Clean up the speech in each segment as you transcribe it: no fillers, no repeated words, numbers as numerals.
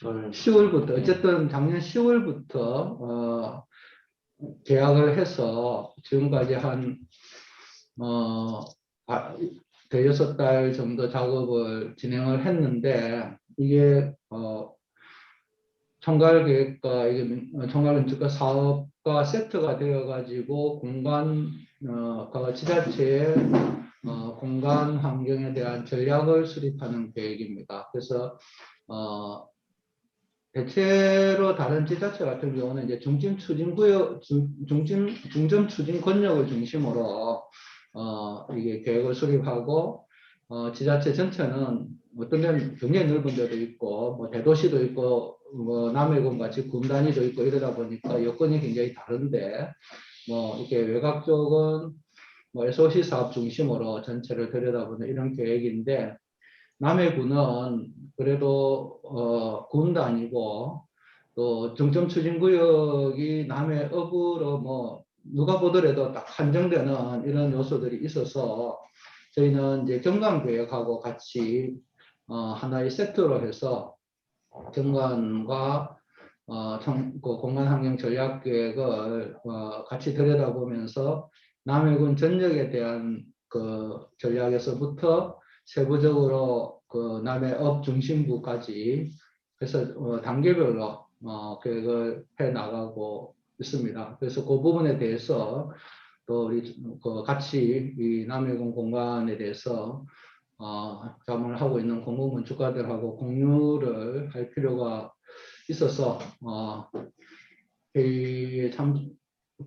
10월부터 어쨌든 작년 10월부터 계약을 해서 지금까지 한 대여섯 달 정도 작업을 진행을 했는데 이게 총괄계획과 이게 총괄건축과 사업과 세트가 되어 가지고 공간 지자체의 공간 환경에 대한 전략을 수립하는 계획입니다. 그래서 대체로 다른 지자체 같은 경우는 이제 중점 추진 권역을 중심으로 이게 계획을 수립하고 지자체 전체는 어떤 데는 굉장히 넓은 데도 있고 뭐 대도시도 있고 뭐 남해군 같이 군 단위도 있고 이러다 보니까 여건이 굉장히 다른데 뭐 이렇게 외곽 쪽은 뭐 SOC 사업 중심으로 전체를 들여다보는 이런 계획인데 남해군은 그래도 군도 아니고 또 중점추진구역이 남해읍으로 뭐 누가 보더라도 딱 한정되는 이런 요소들이 있어서 저희는 이제 경관계획하고 같이 하나의 세트로 해서 경관과 그 공간환경전략계획을 같이 들여다보면서 남해군 전역에 대한 그 전략에서부터 세부적으로 그 남해읍 중심부까지 해서 단계별로 계획을 해 나가고 있습니다. 그래서 그 부분에 대해서 또 우리 같이 이 남해군 공간에 대해서 자문을 하고 있는 공공건축가들하고 공유를 할 필요가 있어서 회의에 참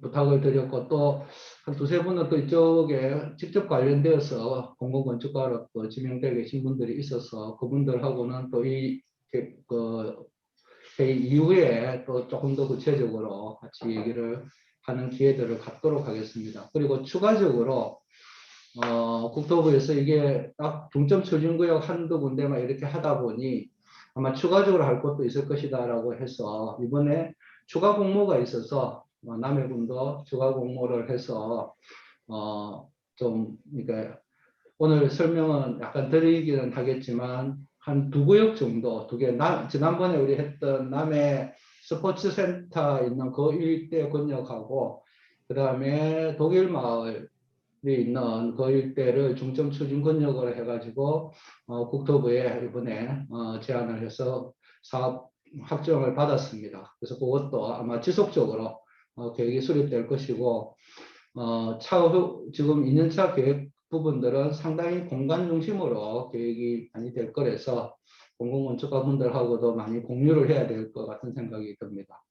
부탁을 드렸고 또 한 두세 분은 또 이쪽에 직접 관련되어서 공공건축가로 또 지명되어 계신 분들이 있어서 그분들하고는 또 이 회의 이후에 또 조금 더 구체적으로 같이 얘기를 하는 기회들을 갖도록 하겠습니다. 그리고 추가적으로 국토부에서 이게 딱 중점 추진구역 한두 군데만 이렇게 하다 보니 아마 추가적으로 할 것도 있을 것이다라고 해서 이번에 추가 공모가 있어서 남해군도 추가 공모를 해서 좀 그러니까 오늘 설명은 약간 드리기는 하겠지만 한 두 구역 정도, 지난번에 우리 했던 남해 스포츠센터 있는 그 일대 권역하고 그 다음에 독일마을이 있는 그 일대를 중점 추진 권역으로 해가지고 국토부에 이번에 제안을 해서 사업 확정을 받았습니다. 그래서 그것도 아마 지속적으로 계획이 수립될 것이고 차후 지금 2년차 계획 부분들은 상당히 공간 중심으로 계획이 많이 될 거라서 공공건축가분들하고도 많이 공유를 해야 될 것 같은 생각이 듭니다.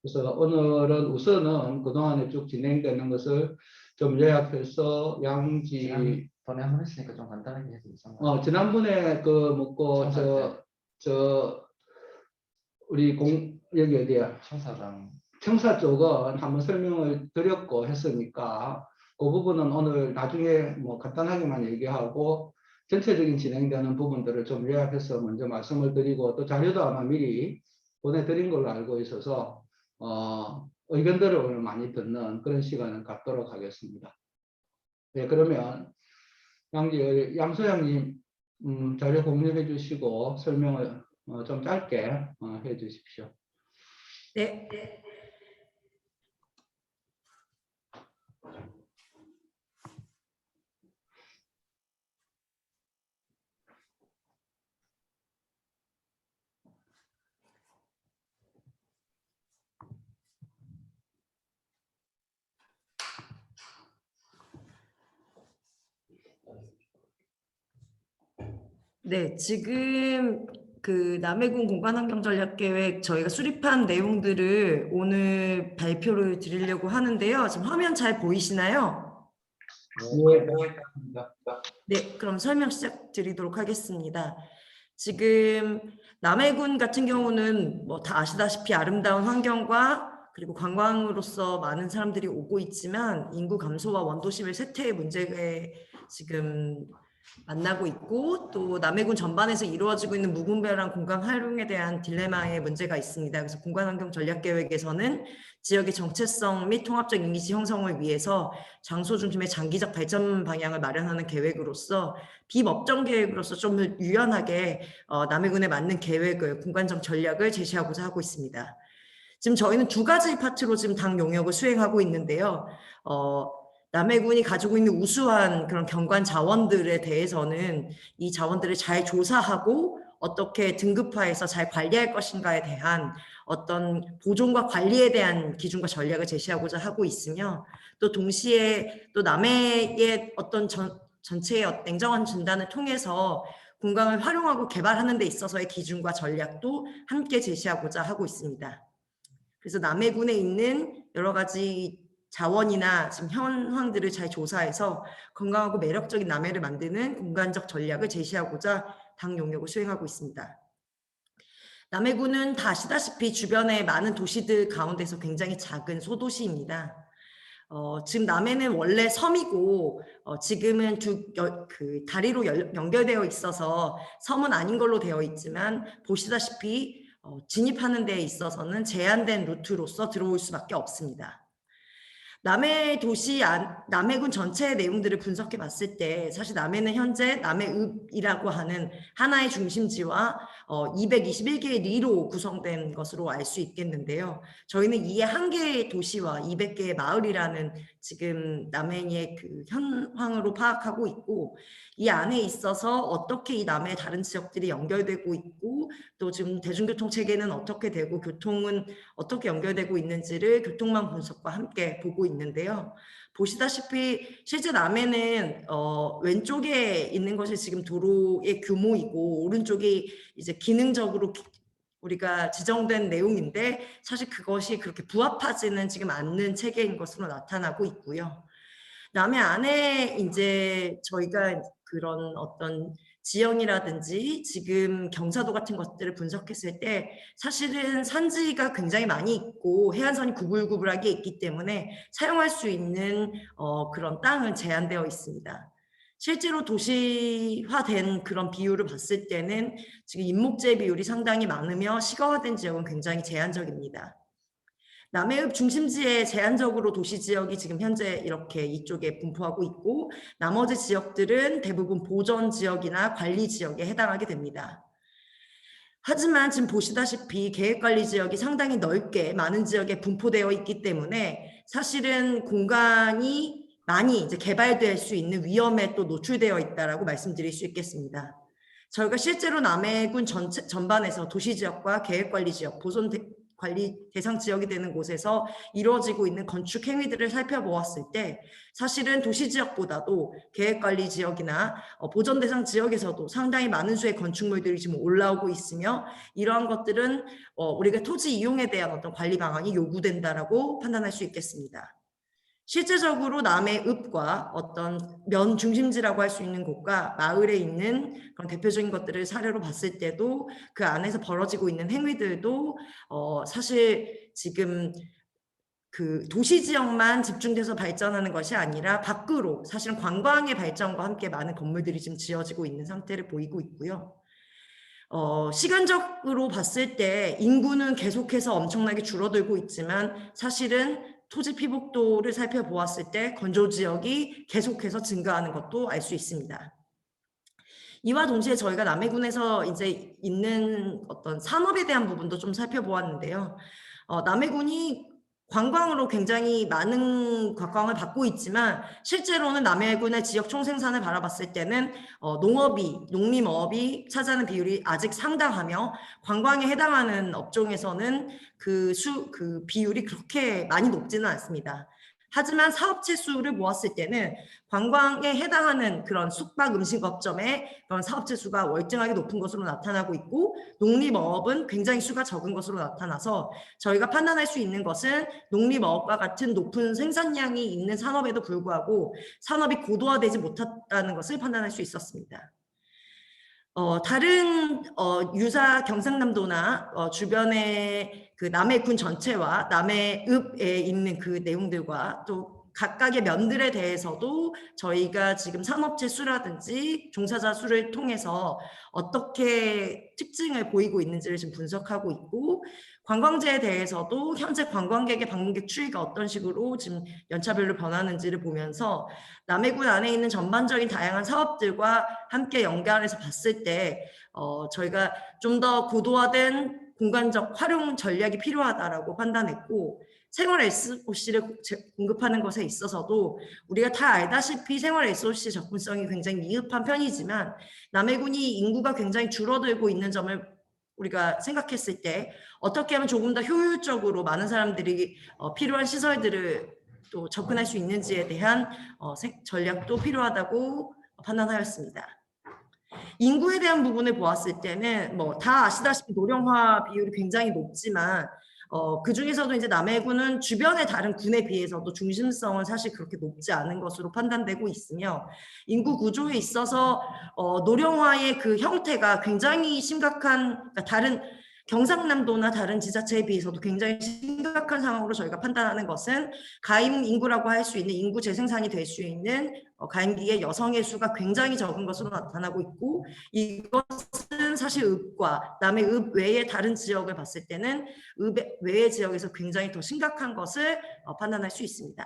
그래서 오늘은 우선은 그동안에 쭉 진행되는 것을 좀 요약해서 양지 전에 한 번 했으니까 좀 간단하게 해도 이상가요? 지난번에 그 먹고 우리 여기 어디야? 청사 쪽은 한번 설명을 드렸고 했으니까 그 부분은 오늘 나중에 뭐 간단하게만 얘기하고 전체적인 진행되는 부분들을 좀 요약해서 먼저 말씀을 드리고 또 자료도 아마 미리 보내드린 걸로 알고 있어서 의견들을 오늘 많이 듣는 그런 시간을 갖도록 하겠습니다. 네, 그러면 양소장님 자료 공유해 주시고 설명을 좀 짧게 해 주십시오. 네. 네, 지금 그 남해군 공간환경전략계획 저희가 수립한 내용들을 오늘 발표를 드리려고 하는데요. 지금 화면 잘 보이시나요? 네, 그럼 설명 시작 드리도록 하겠습니다. 지금 남해군 같은 경우는 뭐 다 아시다시피 아름다운 환경과 그리고 관광으로서 많은 사람들이 오고 있지만 인구 감소와 원도심의 쇠퇴의 문제에 지금 만나고 있고 또 남해군 전반에서 이루어지고 있는 무분별한 공간 활용에 대한 딜레마의 문제가 있습니다. 그래서 공간환경 전략계획에서는 지역의 정체성 및 통합적 이미지 형성을 위해서 장소 중심의 장기적 발전 방향을 마련하는 계획으로서 비법정 계획으로서 좀 유연하게 남해군에 맞는 계획을 공간적 전략을 제시하고자 하고 있습니다. 지금 저희는 두 가지 파트로 지금 당 용역을 수행하고 있는데요. 남해군이 가지고 있는 우수한 그런 경관 자원들에 대해서는 이 자원들을 잘 조사하고 어떻게 등급화해서 잘 관리할 것인가에 대한 어떤 보존과 관리에 대한 기준과 전략을 제시하고자 하고 있으며 또 동시에 또 남해의 어떤 전체의 냉정한 진단을 통해서 공간을 활용하고 개발하는 데 있어서의 기준과 전략도 함께 제시하고자 하고 있습니다. 그래서 남해군에 있는 여러 가지 자원이나 지금 현황들을 잘 조사해서 건강하고 매력적인 남해를 만드는 공간적 전략을 제시하고자 당 용역을 수행하고 있습니다. 남해군은 다 아시다시피 주변의 많은 도시들 가운데서 굉장히 작은 소도시입니다. 지금 남해는 원래 섬이고 지금은 다리로 연결되어 있어서 섬은 아닌 걸로 되어 있지만 보시다시피 진입하는 데 있어서는 제한된 루트로서 들어올 수밖에 없습니다. 남해군 전체의 내용들을 분석해 봤을 때 사실 남해는 현재 남해읍이라고 하는 하나의 중심지와 221개의 리로 구성된 것으로 알 수 있겠는데요. 저희는 이에 한 개의 도시와 200개의 마을이라는 지금 남해의 그 현황으로 파악하고 있고 이 안에 있어서 어떻게 이 남해의 다른 지역들이 연결되고 있고 또 지금 대중교통 체계는 어떻게 되고 교통은 어떻게 연결되고 있는지를 교통망 분석과 함께 보고 있는데요. 보시다시피 실제 남해는 왼쪽에 있는 것이 지금 도로의 규모이고 오른쪽이 이제 기능적으로 우리가 지정된 내용인데 사실 그것이 그렇게 부합하지는 지금 않는 체계인 것으로 나타나고 있고요. 남해 안에 이제 저희가 그런 어떤 지형이라든지 지금 경사도 같은 것들을 분석했을 때 사실은 산지가 굉장히 많이 있고 해안선이 구불구불하게 있기 때문에 사용할 수 있는 그런 땅은 제한되어 있습니다. 실제로 도시화된 그런 비율을 봤을 때는 지금 인목재 비율이 상당히 많으며 시가화된 지역은 굉장히 제한적입니다. 남해읍 중심지에 제한적으로 도시지역이 지금 현재 이렇게 이쪽에 분포하고 있고 나머지 지역들은 대부분 보전지역이나 관리지역에 해당하게 됩니다. 하지만 지금 보시다시피 계획관리지역이 상당히 넓게 많은 지역에 분포되어 있기 때문에 사실은 공간이 많이 이제 개발될 수 있는 위험에 또 노출되어 있다라고 말씀드릴 수 있겠습니다. 저희가 실제로 남해군 전반에서 도시지역과 계획관리지역, 관리 대상 지역이 되는 곳에서 이루어지고 있는 건축 행위들을 살펴보았을 때 사실은 도시 지역보다도 계획관리 지역이나 보전 대상 지역에서도 상당히 많은 수의 건축물들이 지금 올라오고 있으며 이러한 것들은 우리가 토지 이용에 대한 어떤 관리 방안이 요구된다라고 판단할 수 있겠습니다. 실제적으로 남해읍과 어떤 면 중심지라고 할 수 있는 곳과 마을에 있는 그런 대표적인 것들을 사례로 봤을 때도 그 안에서 벌어지고 있는 행위들도 사실 지금 그 도시 지역만 집중돼서 발전하는 것이 아니라 밖으로 사실은 관광의 발전과 함께 많은 건물들이 지금 지어지고 있는 상태를 보이고 있고요. 시간적으로 봤을 때 인구는 계속해서 엄청나게 줄어들고 있지만 사실은 토지 피복도를 살펴보았을 때 건조 지역이 계속해서 증가하는 것도 알 수 있습니다. 이와 동시에 저희가 남해군에서 이제 있는 어떤 산업에 대한 부분도 좀 살펴보았는데요. 남해군이 관광으로 굉장히 많은 각광을 받고 있지만 실제로는 남해군의 지역 총생산을 바라봤을 때는 농림어업이 차지하는 비율이 아직 상당하며 관광에 해당하는 업종에서는 그 비율이 그렇게 많이 높지는 않습니다. 하지만 사업체 수를 모았을 때는 관광에 해당하는 그런 숙박 음식업점의 그런 사업체 수가 월등하게 높은 것으로 나타나고 있고 농림어업은 굉장히 수가 적은 것으로 나타나서 저희가 판단할 수 있는 것은 농림어업과 같은 높은 생산량이 있는 산업에도 불구하고 산업이 고도화되지 못했다는 것을 판단할 수 있었습니다. 다른 유사 경상남도나 주변의 그 남해군 전체와 남해읍에 있는 그 내용들과 또 각각의 면들에 대해서도 저희가 지금 산업체 수라든지 종사자 수를 통해서 어떻게 특징을 보이고 있는지를 지금 분석하고 있고, 관광지에 대해서도 현재 관광객의 방문객 추이가 어떤 식으로 지금 연차별로 변하는지를 보면서 남해군 안에 있는 전반적인 다양한 사업들과 함께 연결해서 봤을 때 저희가 좀 더 고도화된 공간적 활용 전략이 필요하다라고 판단했고, 생활 SOC를 공급하는 것에 있어서도 우리가 다 알다시피 생활 SOC 접근성이 굉장히 미흡한 편이지만 남해군이 인구가 굉장히 줄어들고 있는 점을 우리가 생각했을 때 어떻게 하면 조금 더 효율적으로 많은 사람들이 필요한 시설들을 또 접근할 수 있는지에 대한 전략도 필요하다고 판단하였습니다. 인구에 대한 부분을 보았을 때는 뭐 다 아시다시피 노령화 비율이 굉장히 높지만 그 중에서도 이제 남해군은 주변의 다른 군에 비해서도 중심성은 사실 그렇게 높지 않은 것으로 판단되고 있으며, 인구 구조에 있어서 노령화의 그 형태가 굉장히 심각한, 그러니까 다른 경상남도나 다른 지자체에 비해서도 굉장히 심각한 상황으로 저희가 판단하는 것은 가임 인구라고 할 수 있는 인구 재생산이 될 수 있는 가임기의 여성의 수가 굉장히 적은 것으로 나타나고 있고, 이것은 사실 읍과 남해 읍 외의 다른 지역을 봤을 때는 읍 외의 지역에서 굉장히 더 심각한 것을 판단할 수 있습니다.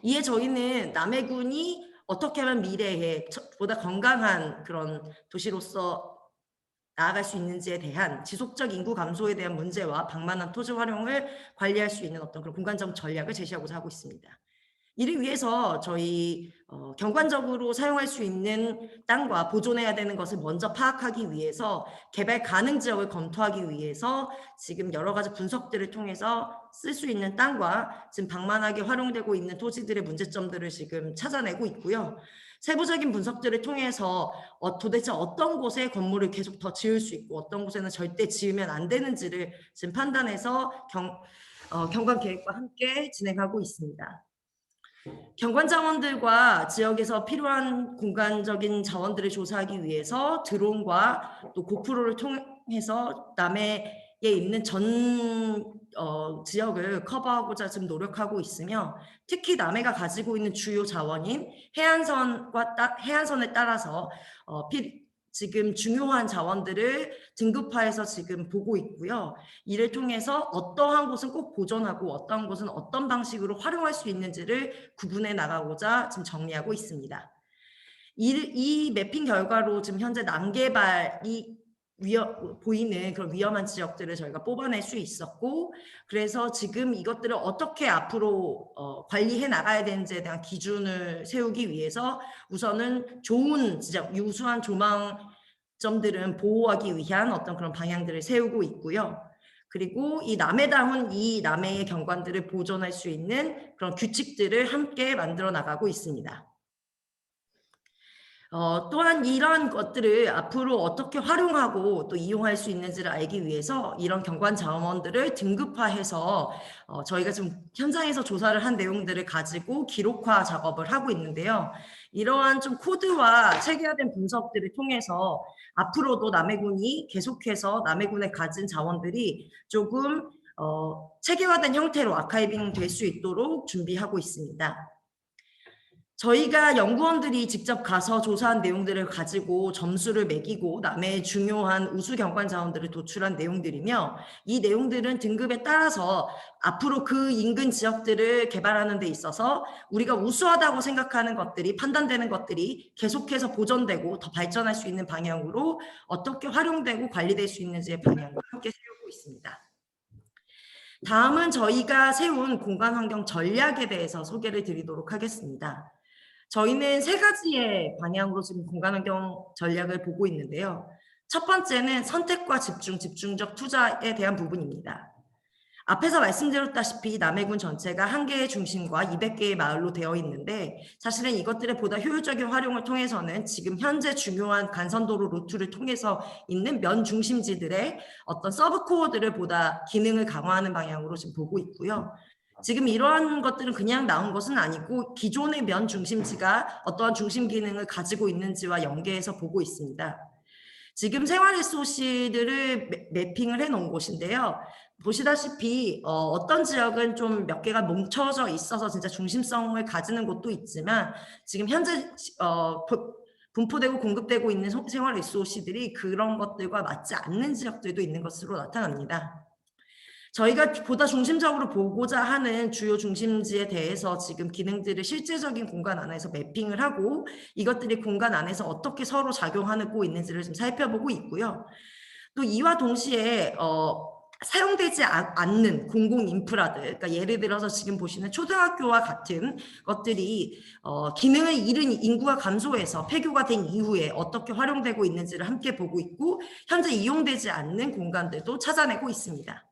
이에 저희는 남해군이 어떻게 하면 미래에 보다 건강한 그런 도시로서 나아갈 수 있는지에 대한 지속적 인구 감소에 대한 문제와 방만한 토지 활용을 관리할 수 있는 어떤 그런 공간적 전략을 제시하고자 하고 있습니다. 이를 위해서 저희 경관적으로 사용할 수 있는 땅과 보존해야 되는 것을 먼저 파악하기 위해서 개발 가능 지역을 검토하기 위해서 지금 여러 가지 분석들을 통해서 쓸 수 있는 땅과 지금 방만하게 활용되고 있는 토지들의 문제점들을 지금 찾아내고 있고요. 세부적인 분석들을 통해서 도대체 어떤 곳에 건물을 계속 더 지을 수 있고 어떤 곳에는 절대 지으면 안 되는지를 지금 판단해서 경관계획과 함께 진행하고 있습니다. 경관자원들과 지역에서 필요한 공간적인 자원들을 조사하기 위해서 드론과 또 고프로를 통해서 남해에 있는 전 지역을 커버하고자 지금 노력하고 있으며, 특히 남해가 가지고 있는 주요 자원인 해안선에 따라서 지금 중요한 자원들을 등급화해서 지금 보고 있고요. 이를 통해서 어떠한 곳은 꼭 보존하고 어떠한 곳은 어떤 방식으로 활용할 수 있는지를 구분해 나가고자 지금 정리하고 있습니다. 이 매핑 결과로 지금 현재 난개발이 보이는 그런 위험한 지역들을 저희가 뽑아낼 수 있었고, 그래서 지금 이것들을 어떻게 앞으로 관리해 나가야 되는지에 대한 기준을 세우기 위해서 우선은 좋은 지적, 유수한 조망점들은 보호하기 위한 어떤 그런 방향들을 세우고 있고요. 그리고 이 남해다운 이 남해의 경관들을 보존할 수 있는 그런 규칙들을 함께 만들어 나가고 있습니다. 또한 이런 것들을 앞으로 어떻게 활용하고 또 이용할 수 있는지를 알기 위해서 이런 경관 자원들을 등급화해서 저희가 지금 현장에서 조사를 한 내용들을 가지고 기록화 작업을 하고 있는데요. 이러한 좀 코드와 체계화된 분석들을 통해서 앞으로도 남해군이 계속해서 남해군에 가진 자원들이 조금 체계화된 형태로 아카이빙 될 수 있도록 준비하고 있습니다. 저희가 연구원들이 직접 가서 조사한 내용들을 가지고 점수를 매기고 남해의 중요한 우수 경관 자원들을 도출한 내용들이며, 이 내용들은 등급에 따라서 앞으로 그 인근 지역들을 개발하는 데 있어서 우리가 우수하다고 생각하는 것들이, 판단되는 것들이 계속해서 보존되고 더 발전할 수 있는 방향으로 어떻게 활용되고 관리될 수 있는지의 방향을 함께 세우고 있습니다. 다음은 저희가 세운 공간환경 전략에 대해서 소개를 드리도록 하겠습니다. 저희는 세 가지의 방향으로 지금 공간환경 전략을 보고 있는데요. 첫 번째는 선택과 집중적 투자에 대한 부분입니다. 앞에서 말씀드렸다시피 남해군 전체가 1개의 중심과 200개의 마을로 되어 있는데, 사실은 이것들의 보다 효율적인 활용을 통해서는 지금 현재 중요한 간선도로 루트를 통해서 있는 면 중심지들의 어떤 서브코어들을 보다 기능을 강화하는 방향으로 지금 보고 있고요. 지금 이러한 것들은 그냥 나온 것은 아니고 기존의 면 중심지가 어떠한 중심 기능을 가지고 있는지와 연계해서 보고 있습니다. 지금 생활 SOC들을 매핑을 해 놓은 곳인데요. 보시다시피 어떤 지역은 좀 몇 개가 뭉쳐져 있어서 진짜 중심성을 가지는 곳도 있지만 지금 현재 분포되고 공급되고 있는 생활 SOC들이 그런 것들과 맞지 않는 지역들도 있는 것으로 나타납니다. 저희가 보다 중심적으로 보고자 하는 주요 중심지에 대해서 지금 기능들을 실제적인 공간 안에서 매핑을 하고 이것들이 공간 안에서 어떻게 서로 작용하고 있는지를 좀 살펴보고 있고요. 또 이와 동시에 사용되지 않는 공공 인프라들, 그러니까 예를 들어서 지금 보시는 초등학교와 같은 것들이 기능을 잃은 인구가 감소해서 폐교가 된 이후에 어떻게 활용되고 있는지를 함께 보고 있고 현재 이용되지 않는 공간들도 찾아내고 있습니다.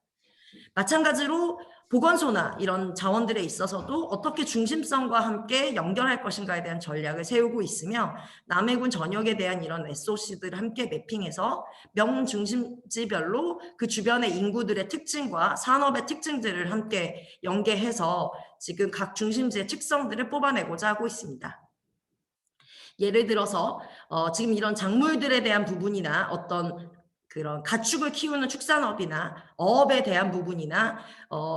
마찬가지로 보건소나 이런 자원들에 있어서도 어떻게 중심성과 함께 연결할 것인가에 대한 전략을 세우고 있으며 남해군 전역에 대한 이런 SOC들을 함께 매핑해서 명중심지별로 그 주변의 인구들의 특징과 산업의 특징들을 함께 연계해서 지금 각 중심지의 특성들을 뽑아내고자 하고 있습니다. 예를 들어서 지금 이런 작물들에 대한 부분이나 어떤 그런 가축을 키우는 축산업이나 어업에 대한 부분이나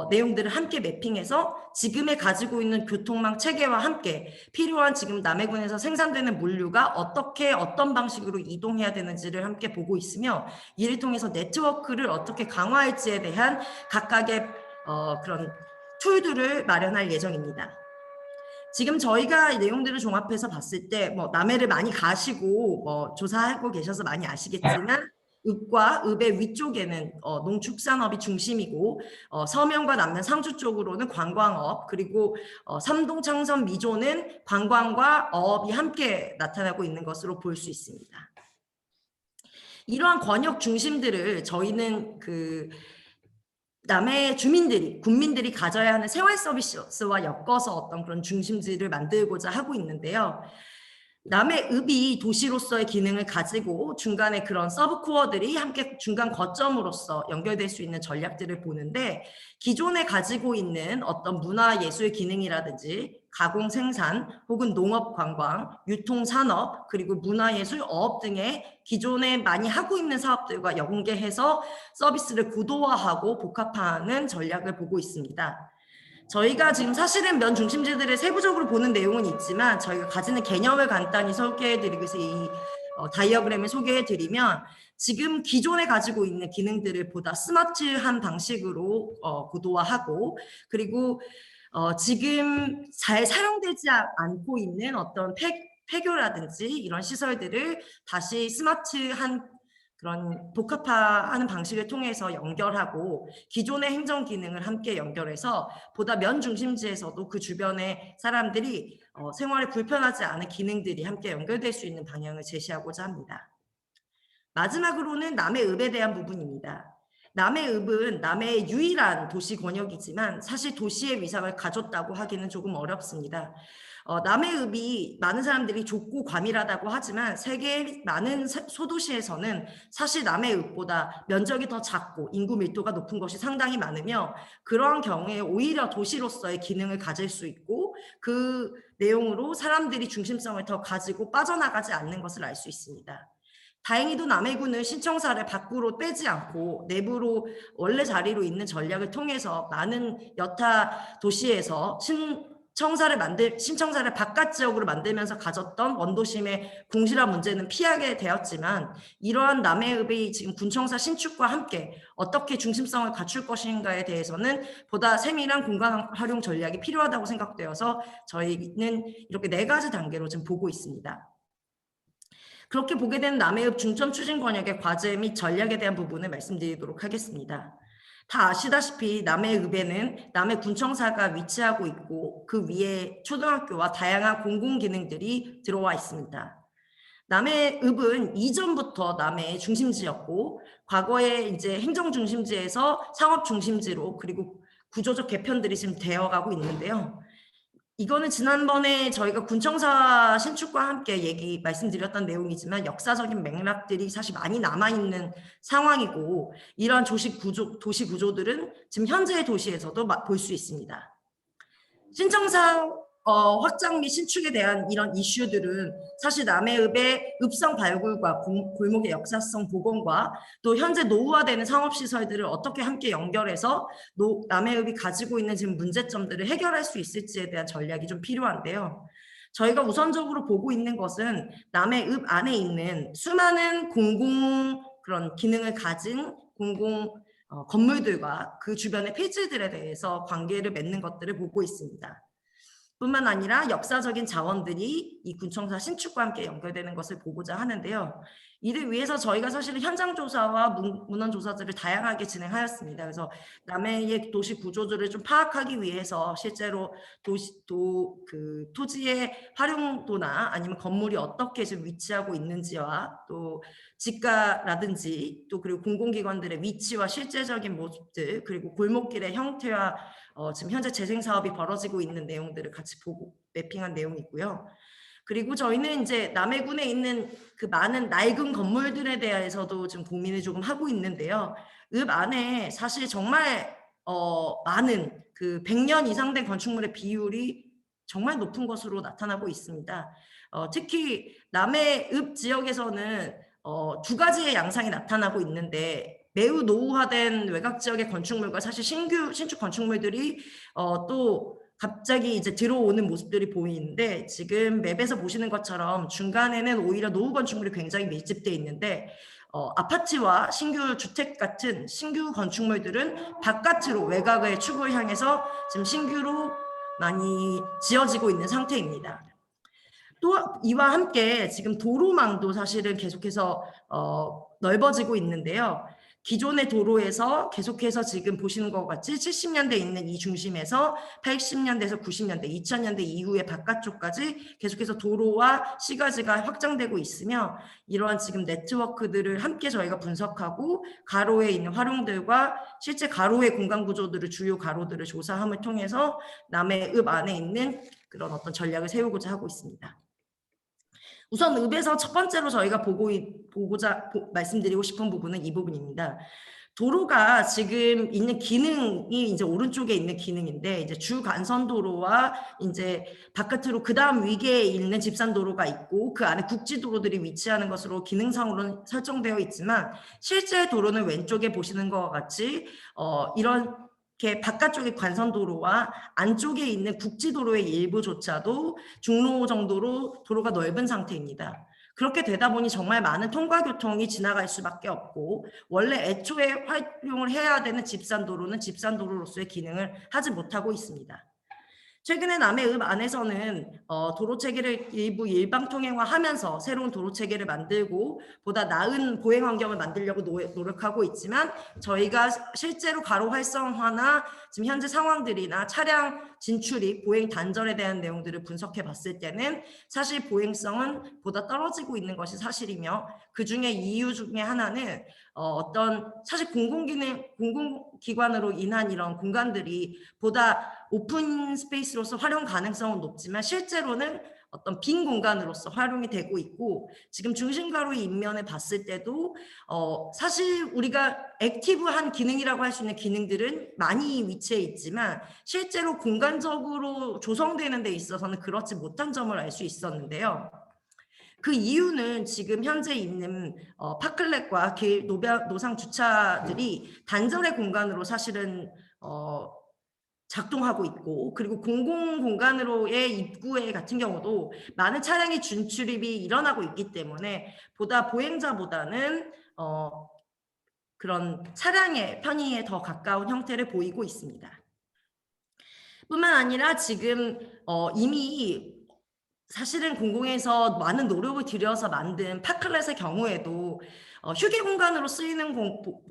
내용들을 함께 매핑해서 지금에 가지고 있는 교통망 체계와 함께 필요한 지금 남해군에서 생산되는 물류가 어떻게 어떤 방식으로 이동해야 되는지를 함께 보고 있으며 이를 통해서 네트워크를 어떻게 강화할지에 대한 각각의 그런 툴들을 마련할 예정입니다. 지금 저희가 내용들을 종합해서 봤을 때 남해를 많이 가시고 조사하고 계셔서 많이 아시겠지만 읍과 읍의 위쪽에는 농축산업이 중심이고 서면과 남면 상주 쪽으로는 관광업 그리고 삼동 창선 미조는 관광과 어업이 함께 나타나고 있는 것으로 볼 수 있습니다. 이러한 권역 중심들을 저희는 남해 주민들이, 군민들이 가져야 하는 생활 서비스와 엮어서 어떤 그런 중심지를 만들고자 하고 있는데요. 남해 읍이 도시로서의 기능을 가지고 중간에 그런 서브코어들이 함께 중간 거점으로서 연결될 수 있는 전략들을 보는데 기존에 가지고 있는 어떤 문화예술 기능이라든지 가공 생산 혹은 농업 관광, 유통 산업 그리고 문화예술 어업 등의 기존에 많이 하고 있는 사업들과 연계해서 서비스를 고도화하고 복합화하는 전략을 보고 있습니다. 저희가 지금 사실은 면 중심지들을 세부적으로 보는 내용은 있지만 저희가 가지는 개념을 간단히 소개해드리기 위해서 이 다이어그램을 소개해드리면 지금 기존에 가지고 있는 기능들을 보다 스마트한 방식으로 고도화하고 그리고 지금 잘 사용되지 않고 있는 어떤 폐교라든지 이런 시설들을 다시 스마트한 그런 복합화하는 방식을 통해서 연결하고 기존의 행정 기능을 함께 연결해서 보다 면 중심지에서도 그 주변의 사람들이 생활에 불편하지 않은 기능들이 함께 연결될 수 있는 방향을 제시하고자 합니다. 마지막으로는 남해읍에 대한 부분입니다. 남해읍은 남해의 유일한 도시 권역이지만 사실 도시의 위상을 가졌다고 하기는 조금 어렵습니다. 남해읍이 많은 사람들이 좁고 과밀하다고 하지만 세계의 많은 소도시에서는 사실 남해읍보다 면적이 더 작고 인구 밀도가 높은 것이 상당히 많으며 그러한 경우에 오히려 도시로서의 기능을 가질 수 있고 그 내용으로 사람들이 중심성을 더 가지고 빠져나가지 않는 것을 알 수 있습니다. 다행히도 남해군은 신청사를 밖으로 빼지 않고 내부로 원래 자리로 있는 전략을 통해서 많은 여타 도시에서 신청사를 바깥 지역으로 만들면서 가졌던 원도심의 공실화 문제는 피하게 되었지만 이러한 남해읍의 지금 군청사 신축과 함께 어떻게 중심성을 갖출 것인가에 대해서는 보다 세밀한 공간 활용 전략이 필요하다고 생각되어서 저희는 이렇게 4가지 단계로 지금 보고 있습니다. 그렇게 보게 되는 남해읍 중점 추진 권역의 과제 및 전략에 대한 부분을 말씀드리도록 하겠습니다. 다 아시다시피 남해읍에는 남해군청사가 위치하고 있고 그 위에 초등학교와 다양한 공공기능들이 들어와 있습니다. 남해읍은 이전부터 남해의 중심지였고 과거에 이제 행정중심지에서 상업중심지로 그리고 구조적 개편들이 지금 되어가고 있는데요. 이거는 지난번에 저희가 군청사 신축과 함께 말씀드렸던 내용이지만 역사적인 맥락들이 사실 많이 남아있는 상황이고 이러한 도시 구조들은 지금 현재의 도시에서도 볼 수 있습니다. 신청사 확장 및 신축에 대한 이런 이슈들은 사실 남해읍의 읍성 발굴과 골목의 역사성 복원과 또 현재 노후화되는 상업시설들을 어떻게 함께 연결해서 남해읍이 가지고 있는 지금 문제점들을 해결할 수 있을지에 대한 전략이 좀 필요한데요. 저희가 우선적으로 보고 있는 것은 남해읍 안에 있는 수많은 공공 그런 기능을 가진 공공 건물들과 그 주변의 폐지들에 대해서 관계를 맺는 것들을 보고 있습니다. 뿐만 아니라 역사적인 자원들이 이 군청사 신축과 함께 연결되는 것을 보고자 하는데요. 이를 위해서 저희가 사실 현장 조사와 문헌 조사들을 다양하게 진행하였습니다. 그래서 남해의 도시 구조들을 좀 파악하기 위해서 실제로 토지의 활용도나 아니면 건물이 어떻게 지금 위치하고 있는지와 또 지가라든지 또 그리고 공공기관들의 위치와 실제적인 모습들 그리고 골목길의 형태와 지금 현재 재생 사업이 벌어지고 있는 내용들을 같이 보고 매핑한 내용이고요. 그리고 저희는 이제 남해군에 있는 그 많은 낡은 건물들에 대해서도 지금 고민을 조금 하고 있는데요. 읍 안에 사실 정말 많은 그 100년 이상 된 건축물의 비율이 정말 높은 것으로 나타나고 있습니다. 특히 남해읍 지역에서는 두 가지의 양상이 나타나고 있는데 매우 노후화된 외곽 지역의 건축물과 사실 신축 건축물들이 또 갑자기 이제 들어오는 모습들이 보이는데 지금 맵에서 보시는 것처럼 중간에는 오히려 노후 건축물이 굉장히 밀집되어 있는데 아파트와 신규 주택 같은 신규 건축물들은 바깥으로 외곽의 축을 향해서 지금 신규로 많이 지어지고 있는 상태입니다. 또 이와 함께 지금 도로망도 사실은 계속해서 넓어지고 있는데요. 기존의 도로에서 계속해서 지금 보시는 것 같이 70년대에 있는 이 중심에서 80년대에서 90년대, 2000년대 이후의 바깥쪽까지 계속해서 도로와 시가지가 확장되고 있으며 이러한 지금 네트워크들을 함께 저희가 분석하고 가로에 있는 활용들과 실제 가로의 공간 구조들을 주요 가로들을 조사함을 통해서 남해읍 안에 있는 그런 어떤 전략을 세우고자 하고 있습니다. 우선 읍에서 첫 번째로 저희가 말씀드리고 싶은 부분은 이 부분입니다. 도로가 지금 있는 기능이 이제 오른쪽에 있는 기능인데 이제 주간선도로와 이제 바깥으로 그 다음 위계에 있는 집산도로가 있고 그 안에 국지도로들이 위치하는 것으로 기능상으로는 설정되어 있지만 실제 도로는 왼쪽에 보시는 것과 같이 이런 이렇게 바깥쪽의 관선도로와 안쪽에 있는 국지도로의 일부조차도 중로 정도로 도로가 넓은 상태입니다. 그렇게 되다 보니 정말 많은 통과교통이 지나갈 수밖에 없고 원래 애초에 활용을 해야 되는 집산도로는 집산도로로서의 기능을 하지 못하고 있습니다. 최근에 남해읍 안에서는 도로체계를 일부 일방통행화하면서 새로운 도로체계를 만들고 보다 나은 보행 환경을 만들려고 노력하고 있지만 저희가 실제로 가로 활성화나 지금 현재 상황들이나 차량 진출입, 보행 단절에 대한 내용들을 분석해 봤을 때는 사실 보행성은 보다 떨어지고 있는 것이 사실이며 그중에 이유 중에 하나는 어떤 사실 공공기관으로 인한 이런 공간들이 보다 오픈 스페이스로서 활용 가능성은 높지만 실제로는 어떤 빈 공간으로서 활용이 되고 있고 지금 중심가로의 인면에 봤을 때도 사실 우리가 액티브한 기능이라고 할 수 있는 기능들은 많이 위치해 있지만 실제로 공간적으로 조성되는 데 있어서는 그렇지 못한 점을 알 수 있었는데요. 그 이유는 지금 현재 있는 파클렛과 노상 주차들이 단절의 공간으로 사실은 작동하고 있고 그리고 공공공간으로의 입구에 같은 경우도 많은 차량의 진출입이 일어나고 있기 때문에 보다 보행자보다는 그런 차량의 편의에 더 가까운 형태를 보이고 있습니다. 뿐만 아니라 지금 이미 사실은 공공에서 많은 노력을 들여서 만든 파클렛의 경우에도 휴게 공간으로 쓰이는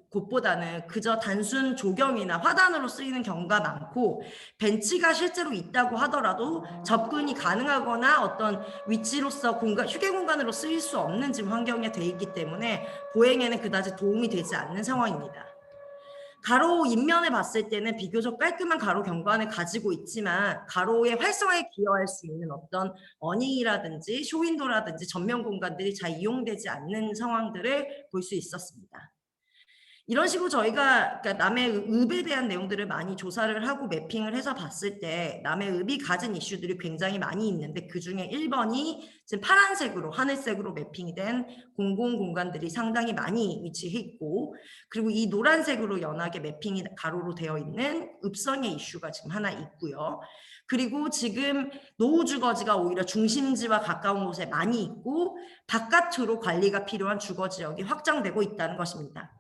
곳보다는 그저 단순 조경이나 화단으로 쓰이는 경우가 많고 벤치가 실제로 있다고 하더라도 접근이 가능하거나 어떤 위치로서 휴게 공간으로 쓰일 수 없는 지금 환경에 돼 있기 때문에 보행에는 그다지 도움이 되지 않는 상황입니다. 가로 인면에 봤을 때는 비교적 깔끔한 가로 경관을 가지고 있지만 가로의 활성화에 기여할 수 있는 어떤 어닝이라든지 쇼윈도라든지 전면 공간들이 잘 이용되지 않는 상황들을 볼 수 있었습니다. 이런 식으로 저희가 그러니까 남의 읍에 대한 내용들을 많이 조사를 하고 매핑을 해서 봤을 때 남의 읍이 가진 이슈들이 굉장히 많이 있는데 그중에 1번이 지금 파란색으로 하늘색으로 매핑이 된 공공공간들이 상당히 많이 위치해 있고 그리고 이 노란색으로 연하게 매핑이 가로로 되어 있는 읍성의 이슈가 지금 하나 있고요. 그리고 지금 노후주거지가 오히려 중심지와 가까운 곳에 많이 있고 바깥으로 관리가 필요한 주거지역이 확장되고 있다는 것입니다.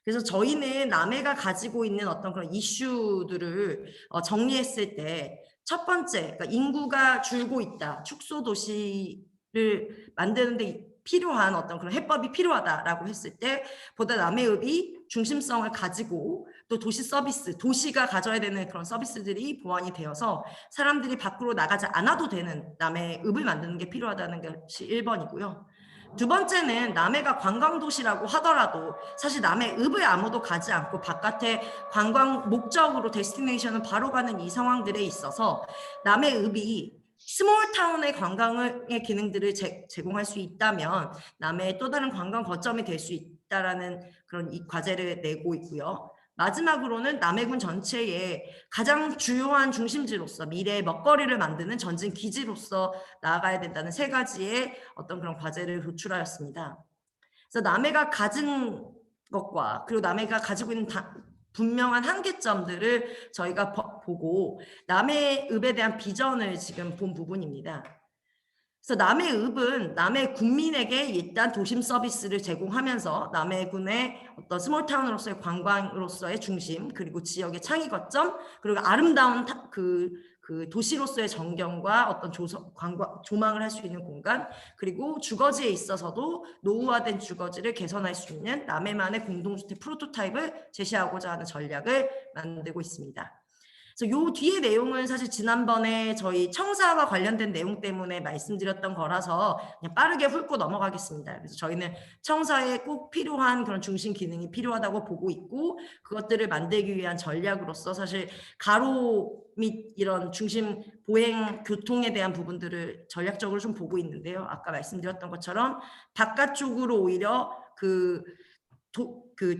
그래서 저희는 남해가 가지고 있는 어떤 그런 이슈들을 정리했을 때 첫 번째, 그러니까 인구가 줄고 있다. 축소 도시를 만드는데 필요한 어떤 그런 해법이 필요하다라고 했을 때 보다 남해읍이 중심성을 가지고 또 도시 서비스, 도시가 가져야 되는 그런 서비스들이 보완이 되어서 사람들이 밖으로 나가지 않아도 되는 남해읍을 만드는 게 필요하다는 것이 1번이고요. 두 번째는 남해가 관광도시라고 하더라도 사실 남해읍을 아무도 가지 않고 바깥에 관광 목적으로 데스티네이션을 바로 가는 이 상황들에 있어서 남해읍이 스몰타운의 관광의 기능들을 제공할 수 있다면 남해의 또 다른 관광 거점이 될 수 있다라는 그런 이 과제를 내고 있고요. 마지막으로는 남해군 전체의 가장 주요한 중심지로서 미래의 먹거리를 만드는 전진 기지로서 나아가야 된다는 세 가지의 어떤 그런 과제를 도출하였습니다. 그래서 남해가 가진 것과 그리고 남해가 가지고 있는 분명한 한계점들을 저희가 보고 남해읍에 대한 비전을 지금 본 부분입니다. 그래서 남해읍은 남해 국민에게 일단 도심 서비스를 제공하면서 남해군의 어떤 스몰타운으로서의 관광으로서의 중심 그리고 지역의 창의 거점 그리고 아름다운 그 도시로서의 전경과 어떤 조망을 할 수 있는 공간 그리고 주거지에 있어서도 노후화된 주거지를 개선할 수 있는 남해만의 공동주택 프로토타입을 제시하고자 하는 전략을 만들고 있습니다. 그래서 요 뒤에 내용은 사실 지난번에 저희 청사와 관련된 내용 때문에 말씀드렸던 거라서 그냥 빠르게 훑고 넘어가겠습니다. 그래서 저희는 청사에 꼭 필요한 그런 중심 기능이 필요하다고 보고 있고 그것들을 만들기 위한 전략으로서 사실 가로 및 이런 중심 보행 교통에 대한 부분들을 전략적으로 좀 보고 있는데요. 아까 말씀드렸던 것처럼 바깥쪽으로 오히려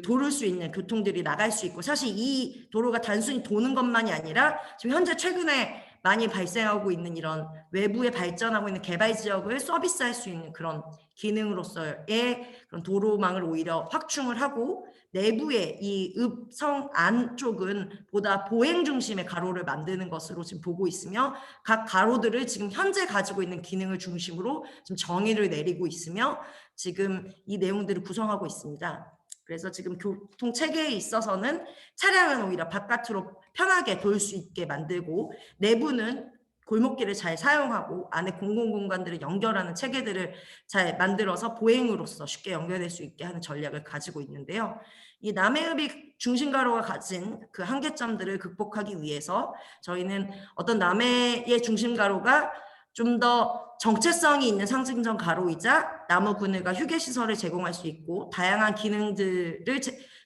도를 수 있는 교통들이 나갈 수 있고 사실 이 도로가 단순히 도는 것만이 아니라 지금 현재 최근에 많이 발생하고 있는 이런 외부에 발전하고 있는 개발 지역을 서비스할 수 있는 그런 기능으로서의 그런 도로망을 오히려 확충을 하고 내부의 이 읍성 안쪽은 보다 보행 중심의 가로를 만드는 것으로 지금 보고 있으며 각 가로들을 지금 현재 가지고 있는 기능을 중심으로 지금 정의를 내리고 있으며 지금 이 내용들을 구성하고 있습니다. 그래서 지금 교통 체계에 있어서는 차량은 오히려 바깥으로 편하게 돌 수 있게 만들고 내부는 골목길을 잘 사용하고 안에 공공공간들을 연결하는 체계들을 잘 만들어서 보행으로서 쉽게 연결될 수 있게 하는 전략을 가지고 있는데요. 이 남해읍이 중심가로가 가진 그 한계점들을 극복하기 위해서 저희는 어떤 남해의 중심가로가 좀 더 정체성이 있는 상징적 가로이자 나무 그늘과 휴게시설을 제공할 수 있고 다양한 기능들을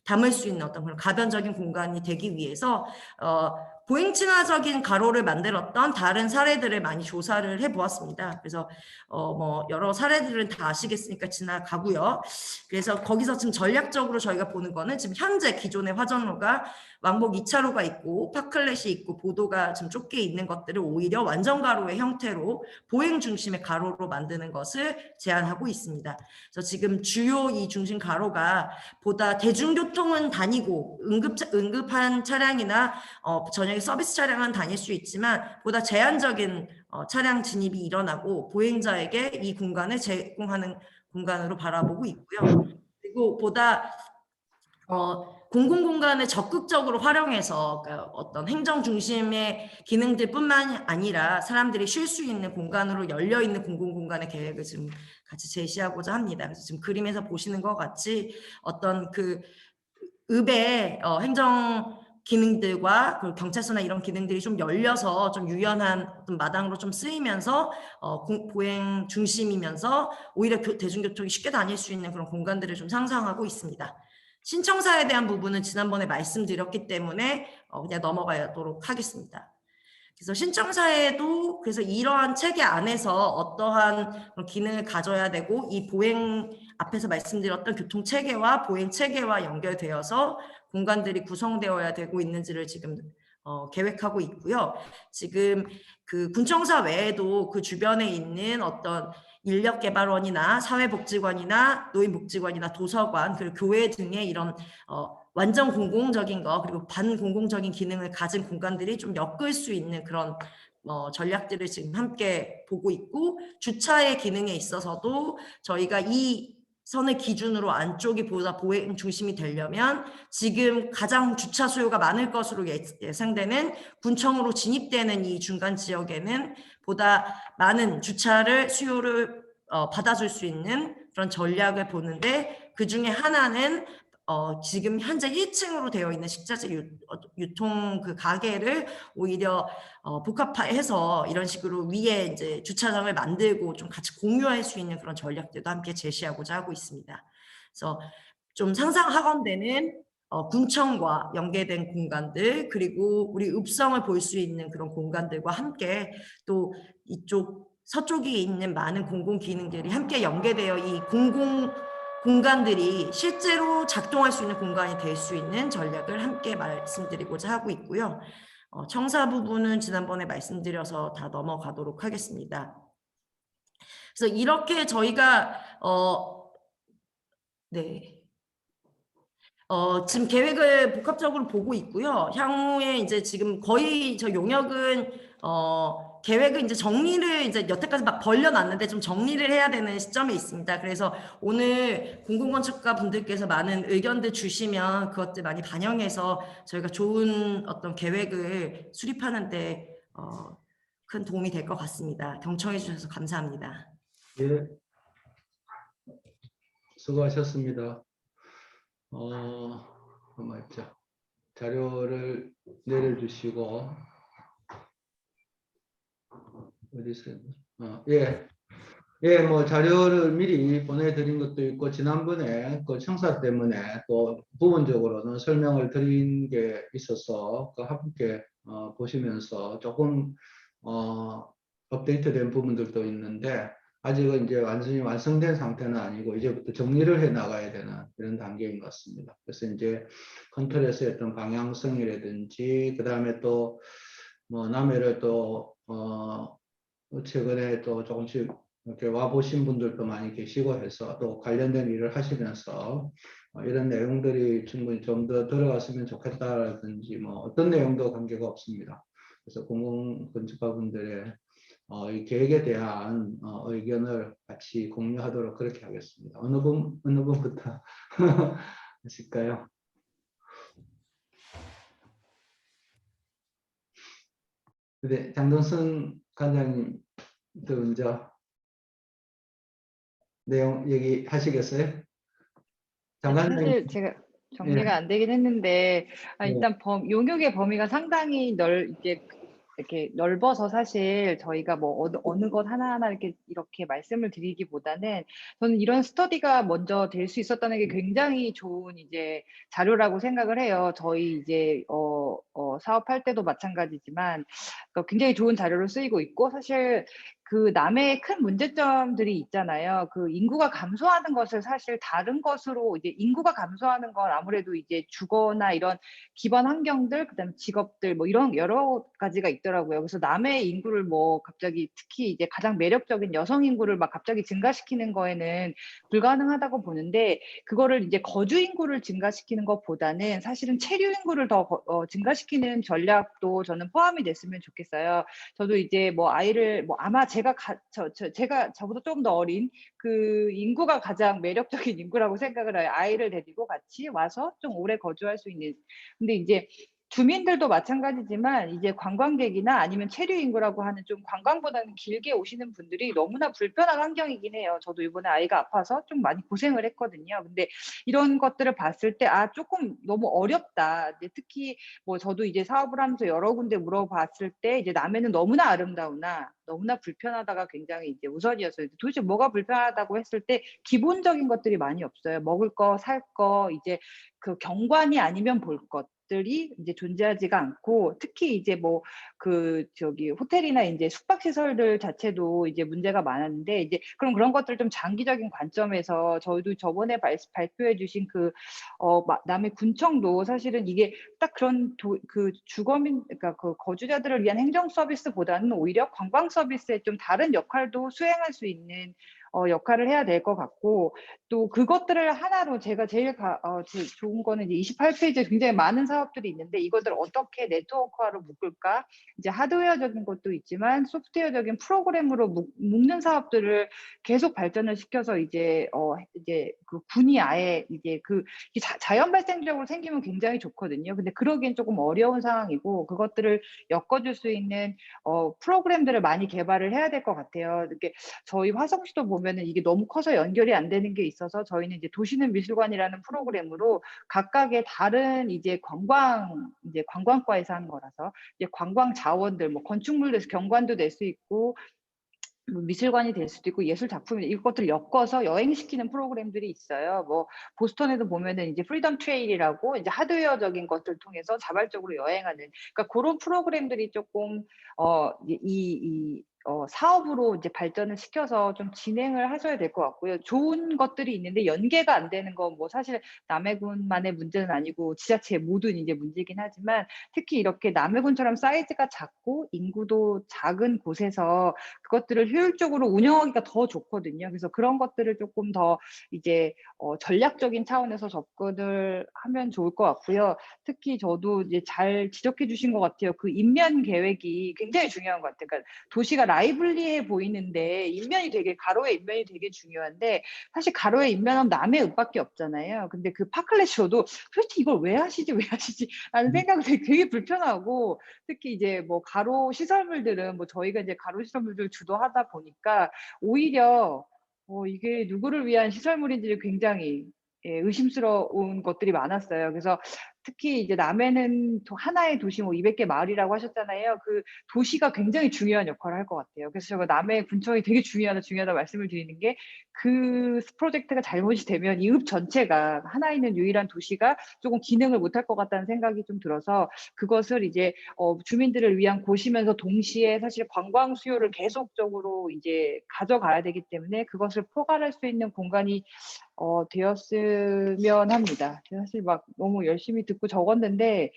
담을 수 있는 어떤 그런 가변적인 공간이 되기 위해서 보행 친화적인 가로를 만들었던 다른 사례들을 많이 조사를 해보았습니다. 그래서 뭐 여러 사례들은 다 아시겠으니까 지나가고요. 그래서 거기서 지금 전략적으로 저희가 보는 거는 지금 현재 기존의 화전로가 왕복 2차로가 있고 파클렛이 있고 보도가 좀 좁게 있는 것들을 오히려 완전가로의 형태로 보행 중심의 가로로 만드는 것을 제안하고 있습니다. 그래서 지금 주요 이 중심 가로가 보다 대중교통은 다니고 응급한 차량이나 저녁에 서비스 차량은 다닐 수 있지만 보다 제한적인 차량 진입이 일어나고 보행자에게 이 공간을 제공하는 공간으로 바라보고 있고요. 그리고 보다 공공공간을 적극적으로 활용해서 그러니까 어떤 행정 중심의 기능들뿐만 아니라 사람들이 쉴 수 있는 공간으로 열려있는 공공공간의 계획을 지금 같이 제시하고자 합니다. 그래서 지금 그림에서 보시는 것 같이 어떤 그 읍의 행정 기능들과 그 경찰서나 이런 기능들이 좀 열려서 좀 유연한 어떤 마당으로 좀 쓰이면서 보행 중심이면서 오히려 대중교통이 쉽게 다닐 수 있는 그런 공간들을 좀 상상하고 있습니다. 신청사에 대한 부분은 지난번에 말씀드렸기 때문에 그냥 넘어가도록 하겠습니다. 그래서 신청사에도 그래서 이러한 체계 안에서 어떠한 기능을 가져야 되고 이 보행 앞에서 말씀드렸던 교통 체계와 보행 체계와 연결되어서 공간들이 구성되어야 되고 있는지를 지금 계획하고 있고요. 지금 그 군청사 외에도 그 주변에 있는 어떤 인력개발원이나 사회복지관이나 노인복지관이나 도서관 그리고 교회 등의 이런 완전 공공적인 거 그리고 반공공적인 기능을 가진 공간들이 좀 엮을 수 있는 그런 전략들을 지금 함께 보고 있고 주차의 기능에 있어서도 저희가 이 선을 기준으로 안쪽이 보다 보행 중심이 되려면 지금 가장 주차 수요가 많을 것으로 예상되는 군청으로 진입되는 이 중간 지역에는 보다 많은 주차를 수요를 받아줄 수 있는 그런 전략을 보는데 그 중에 하나는 지금 현재 1층으로 되어 있는 식자재 유통 그 가게를 오히려 복합화해서 이런 식으로 위에 이제 주차장을 만들고 좀 같이 공유할 수 있는 그런 전략들도 함께 제시하고자 하고 있습니다. 그래서 좀 상상하건대는 군청과 연계된 공간들 그리고 우리 읍성을 볼 수 있는 그런 공간들과 함께 또 이쪽 서쪽에 있는 많은 공공 기능들이 함께 연계되어 이 공공 공간들이 실제로 작동할 수 있는 공간이 될 수 있는 전략을 함께 말씀드리고자 하고 있고요. 청사 부분은 지난번에 말씀드려서 다 넘어가도록 하겠습니다. 그래서 이렇게 저희가 지금 계획을 복합적으로 보고 있고요. 향후에 이제 지금 거의 저 용역은 계획을 이제 정리를 이제 여태까지 막 벌려놨는데 좀 정리를 해야 되는 시점에 있습니다. 그래서 오늘 공공건축가 분들께서 많은 의견들 주시면 그것들 많이 반영해서 저희가 좋은 어떤 계획을 수립하는데 큰 도움이 될 것 같습니다. 경청해 주셔서 감사합니다. 예, 수고하셨습니다. 맞죠. 자료를 내려주시고 어디서 뭐 자료를 미리 보내드린 것도 있고 지난번에 그 청사 때문에 또 부분적으로는 설명을 드린 게 있어서 그 함께 보시면서 조금 업데이트된 부분들도 있는데 아직은 이제 완전히 완성된 상태는 아니고 이제부터 정리를 해 나가야 되는 이런 단계인 것 같습니다. 그래서 이제 컨트롤에서 어떤 방향성이라든지 그 다음에 또 뭐 남해를 또 최근에 또 조금씩 이렇게 와보신 분들도 많이 계시고 해서 또 관련된 일을 하시면서 이런 내용들이 충분히 좀 더 들어갔으면 좋겠다라든지 뭐 어떤 내용도 관계가 없습니다. 그래서 공공건축가분들의 이 계획에 대한 의견을 같이 공유하도록 그렇게 하겠습니다. 어느 분부터 하실까요? 네, 장동순 관장님 먼저 내용 얘기하시겠어요? 사실 제가 정리가 안 되긴 했는데 일단 용역의 범위가 상당히 이렇게 넓어서 사실 저희가 뭐 어느 것 하나하나 이렇게 말씀을 드리기보다는 저는 이런 스터디가 먼저 될 수 있었다는 게 굉장히 좋은 이제 자료라고 생각을 해요. 저희 이제 사업할 때도 마찬가지지만 굉장히 좋은 자료로 쓰이고 있고 사실 그 남해의 큰 문제점들이 있잖아요. 그 인구가 감소하는 것을 사실 다른 것으로 이제 인구가 감소하는 건 아무래도 이제 주거나 이런 기반 환경들, 그다음에 직업들 뭐 이런 여러 가지가 있더라고요. 그래서 남해의 인구를 뭐 갑자기 특히 이제 가장 매력적인 여성 인구를 막 갑자기 증가시키는 거에는 불가능하다고 보는데 그거를 이제 거주 인구를 증가시키는 것보다는 사실은 체류 인구를 더 증가시키는 전략도 저는 포함이 됐으면 좋겠어요. 저도 이제 뭐 아이를 뭐 아마 제가 저보다 조금 더 어린 그 인구가 가장 매력적인 인구라고 생각을 해요. 아이를 데리고 같이 와서 좀 오래 거주할 수 있는. 근데 이제 주민들도 마찬가지지만 이제 관광객이나 아니면 체류 인구라고 하는 좀 관광보다는 길게 오시는 분들이 너무나 불편한 환경이긴 해요. 저도 이번에 아이가 아파서 좀 많이 고생을 했거든요. 근데 이런 것들을 봤을 때 조금 너무 어렵다. 이제 특히 뭐 저도 이제 사업을 하면서 여러 군데 물어봤을 때 이제 남해는 너무나 아름다우나 너무나 불편하다가 굉장히 이제 우선이었어요. 도대체 뭐가 불편하다고 했을 때 기본적인 것들이 많이 없어요. 먹을 거, 살 거, 이제 그 경관이 아니면 볼 것. 것들이 이제 존재하지가 않고, 특히 이제 뭐 그 저기 호텔이나 이제 숙박 시설들 자체도 이제 문제가 많았는데, 이제 그런 것들 좀 장기적인 관점에서 저희도 저번에 발표해 주신 그 남해 군청도 사실은 이게 딱 그런 그 주거민, 그러니까 그 거주자들을 위한 행정 서비스보다는 오히려 관광 서비스에 좀 다른 역할도 수행할 수 있는 역할을 해야 될 것 같고, 또 그것들을 하나로 제가 제일 제일 좋은 거는 이제 28페이지에 굉장히 많은 사업들이 있는데, 이것들을 어떻게 네트워크화로 묶을까? 이제 하드웨어적인 것도 있지만 소프트웨어적인 프로그램으로 묶는 사업들을 계속 발전을 시켜서 이제 그 군이 아예 이제 그 자연 발생적으로 생기면 굉장히 좋거든요. 근데 그러기엔 조금 어려운 상황이고, 그것들을 엮어줄 수 있는 프로그램들을 많이 개발을 해야 될 것 같아요. 이렇게 저희 화성시도 보면은 이게 너무 커서 연결이 안 되는 게 있어서, 저희는 이제 도시는 미술관이라는 프로그램으로 각각의 다른 이제 관광과에서 하는 거라서 이제 관광 자원들, 뭐 건축물도 경관도 낼 수 있고, 뭐 미술관이 될 수도 있고, 예술 작품, 이것들을 엮어서 여행시키는 프로그램들이 있어요. 뭐 보스턴에도 보면은 이제 프리덤 트레일이라고 이제 하드웨어적인 것들 통해서 자발적으로 여행하는, 그러니까 그런 프로그램들이 조금 사업으로 이제 발전을 시켜서 좀 진행을 하셔야 될 것 같고요. 좋은 것들이 있는데 연계가 안 되는 건 뭐 사실 남해군만의 문제는 아니고 지자체 모든 이제 문제긴 하지만, 특히 이렇게 남해군처럼 사이즈가 작고 인구도 작은 곳에서 그것들을 효율적으로 운영하기가 더 좋거든요. 그래서 그런 것들을 조금 더 이제 전략적인 차원에서 접근을 하면 좋을 것 같고요. 특히 저도 이제 잘 지적해 주신 것 같아요. 그 인면 계획이 굉장히 중요한 것 같아요. 그러니까 도시가 라이블리해 보이는데 가로의 인면이 되게 중요한데, 사실 가로의 인면하면 남의 읍밖에 없잖아요. 근데 그 파클레시로도 도대체 이걸 왜 하시지 라는 생각이 되게 불편하고, 특히 이제 뭐 가로 시설물들은 뭐 저희가 이제 가로 시설물들 주도하다 보니까 오히려 이게 누구를 위한 시설물인지 굉장히 의심스러운 것들이 많았어요. 그래서 특히 이제 남해는 하나의 도시, 뭐 200개 마을이라고 하셨잖아요. 그 도시가 굉장히 중요한 역할을 할 것 같아요. 그래서 제가 남해 군청이 되게 중요하다 말씀을 드리는 게, 그 프로젝트가 잘못이 되면 이 읍 전체가 하나 있는 유일한 도시가 조금 기능을 못할 것 같다는 생각이 좀 들어서, 그것을 이제 주민들을 위한 곳이면서 동시에 사실 관광 수요를 계속적으로 이제 가져가야 되기 때문에 그것을 포괄할 수 있는 공간이 되었으면 합니다. 사실 막 너무 열심히 듣고 적었는데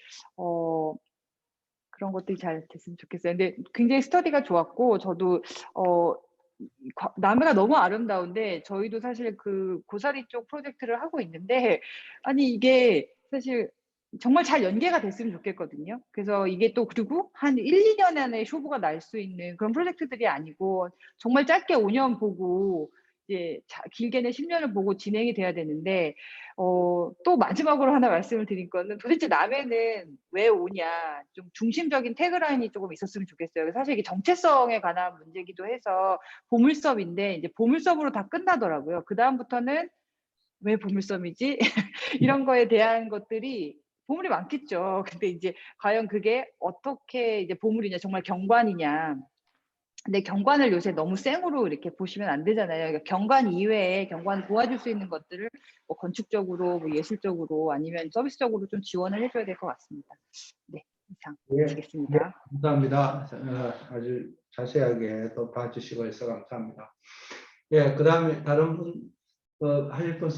그런 것들이 잘 됐으면 좋겠어요. 근데 굉장히 스터디가 좋았고, 저도 남해가 너무 아름다운데 저희도 사실 그 고사리 쪽 프로젝트를 하고 있는데, 아니 이게 사실 정말 잘 연계가 됐으면 좋겠거든요. 그래서 이게 또 그리고 한 1, 2년 안에 쇼부가 날 수 있는 그런 프로젝트들이 아니고, 정말 짧게 5년 보고 이제 길게는 10년을 보고 진행이 돼야 되는데, 또 마지막으로 하나 말씀을 드릴 거는, 도대체 남해는 왜 오냐, 좀 중심적인 태그라인이 조금 있었으면 좋겠어요. 사실 이게 정체성에 관한 문제이기도 해서 보물섬인데, 이제 보물섬으로 다 끝나더라고요. 그 다음부터는 왜 보물섬이지? 이런 거에 대한 것들이, 보물이 많겠죠. 근데 이제 과연 그게 어떻게 이제 보물이냐, 정말 경관이냐. 근데 경관을 요새 너무 생으로 이렇게 보시면 안 되잖아요. 그러니까 경관 이외에 경관을 도와줄 수 있는 것들을 뭐 건축적으로, 뭐 예술적으로, 아니면 서비스적으로 좀 지원을 해줘야 될 것 같습니다. 네, 이상 예, 마치겠습니다. 감사합니다. 아주 자세하게 또 봐주시고 해서 감사합니다. 예, 그 다음에 다른 분, 하실 분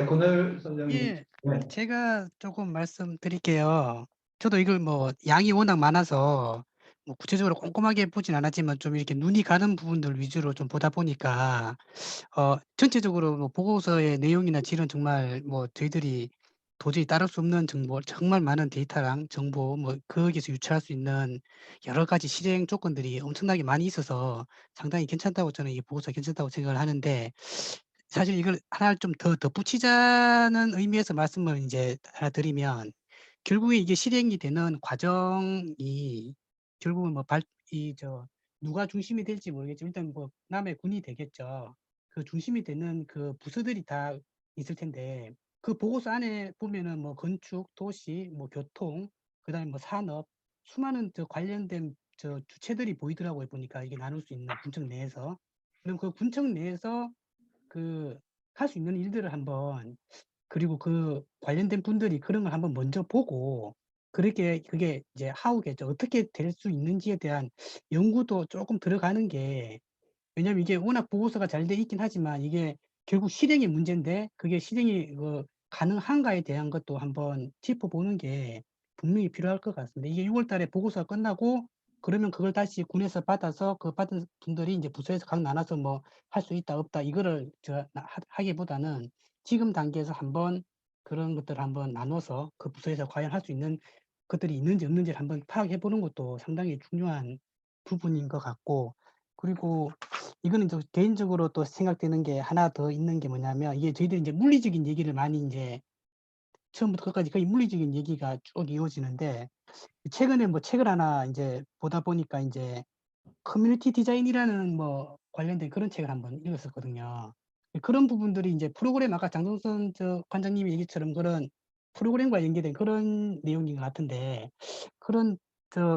군을 선생님. 예, 네. 제가 조금 말씀드릴게요. 저도 이걸 뭐 양이 워낙 많아서 뭐 구체적으로 꼼꼼하게 보진 않았지만 좀 이렇게 눈이 가는 부분들 위주로 좀 보다 보니까 전체적으로 뭐 보고서의 내용이나 질은 정말 뭐 저희들이 도저히 따를 수 없는 정보, 정말 많은 데이터랑 정보, 뭐 거기서 유추할 수 있는 여러 가지 실행 조건들이 엄청나게 많이 있어서 상당히 괜찮다고, 저는 이 보고서 괜찮다고 생각을 하는데, 사실 이걸 하나 좀 더 덧붙이자는 의미에서 말씀을 이제 하나 드리면, 결국에 이게 실행이 되는 과정이 결국은 뭐 누가 중심이 될지 모르겠지만 일단 뭐 남의 군이 되겠죠. 그 중심이 되는 그 부서들이 다 있을 텐데, 그 보고서 안에 보면은 뭐 건축, 도시, 뭐 교통, 그다음에 뭐 산업, 수많은 관련된 주체들이 보이더라고요. 보니까 이게 나눌 수 있는 군청 내에서. 그럼 그 군청 내에서 할 수 있는 일들을 한번 그리고 그 관련된 분들이 그런 걸 한번 먼저 보고 그렇게 그게 이제 하우겠죠. 어떻게 될 수 있는지에 대한 연구도 조금 들어가는 게 왜냐면 이게 워낙 보고서가 잘 돼 있긴 하지만 이게 결국 실행의 문제인데 그게 실행이 가능한가에 대한 것도 한번 짚어보는 게 분명히 필요할 것 같습니다. 이게 6월 달에 보고서가 끝나고 그러면 그걸 다시 군에서 받아서 그 받은 분들이 이제 부서에서 각 나눠서 뭐 할 수 있다 없다 이거를 하기보다는 지금 단계에서 한번 그런 것들을 한번 나눠서 그 부서에서 과연 할 수 있는 것들이 있는지 없는지를 한번 파악해 보는 것도 상당히 중요한 부분인 것 같고 그리고 이거는 저 개인적으로 또 생각되는 게 하나 더 있는 게 뭐냐면 이게 저희들이 이제 물리적인 얘기를 많이 이제 처음부터 끝까지 거의 물리적인 얘기가 쭉 이어지는데 최근에 뭐 책을 하나 이제 보다 보니까 이제 커뮤니티 디자인이라는 뭐 관련된 그런 책을 한번 읽었었거든요. 그런 부분들이 이제 프로그램 아까 장동선 관장님이 얘기처럼 그런 프로그램과 연계된 그런 내용인 것 같은데 그런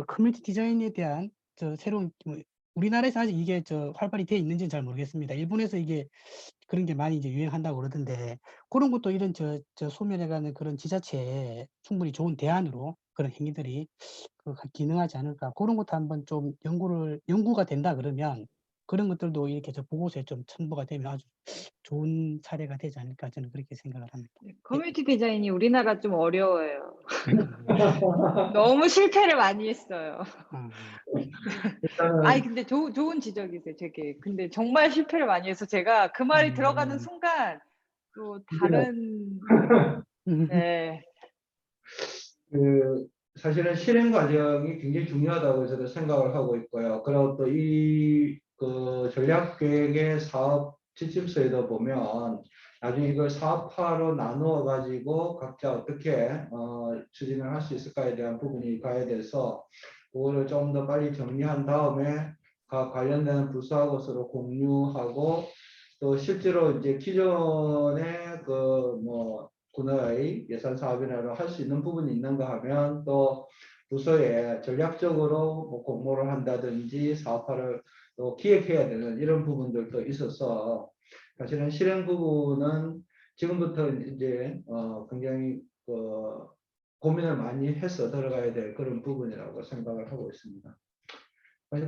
커뮤니티 디자인에 대한 새로운 뭐 우리나라에서 아직 이게 활발히 되어 있는지는 잘 모르겠습니다. 일본에서 이게 그런 게 많이 이제 유행한다고 그러던데 그런 것도 이런 소멸해 가는 그런 지자체에 충분히 좋은 대안으로 그런 행위들이 기능하지 않을까. 그런 것도 한번 좀 연구가 된다 그러면 그런 것들도 이렇게 보고서에 좀 첨부가 되면 아주 좋은 사례가 되지 않을까 저는 그렇게 생각을 합니다. 커뮤니티 디자인이 우리나라 좀 어려워요. 너무 실패를 많이 했어요. 아니 일단은 근데 좋은 지적이세요, 되게. 근데 정말 실패를 많이 해서 제가 그 말이 들어가는 순간 또 다른 네. 그 사실은 실행 과정이 굉장히 중요하다고 저도 생각을 하고 있고요. 그리고 또 이 전략 계획의 사업 지침서에도 보면 나중에 이걸 사업화로 나누어 가지고 각자 어떻게 추진을 할 수 있을까에 대한 부분이 가야 돼서 그거를 좀 더 빨리 정리한 다음에 각 관련되는 부서하고 서로 공유하고 또 실제로 이제 기존의 군의 예산 사업이나 할 수 있는 부분이 있는가 하면 또 부서에 전략적으로 뭐 공모를 한다든지 사업화를 또 기획해야 되는 이런 부분들도 있어서 사실은 실행 부분은 지금부터 이제 굉장히 고민을 많이 해서 들어가야 될 그런 부분이라고 생각을 하고 있습니다.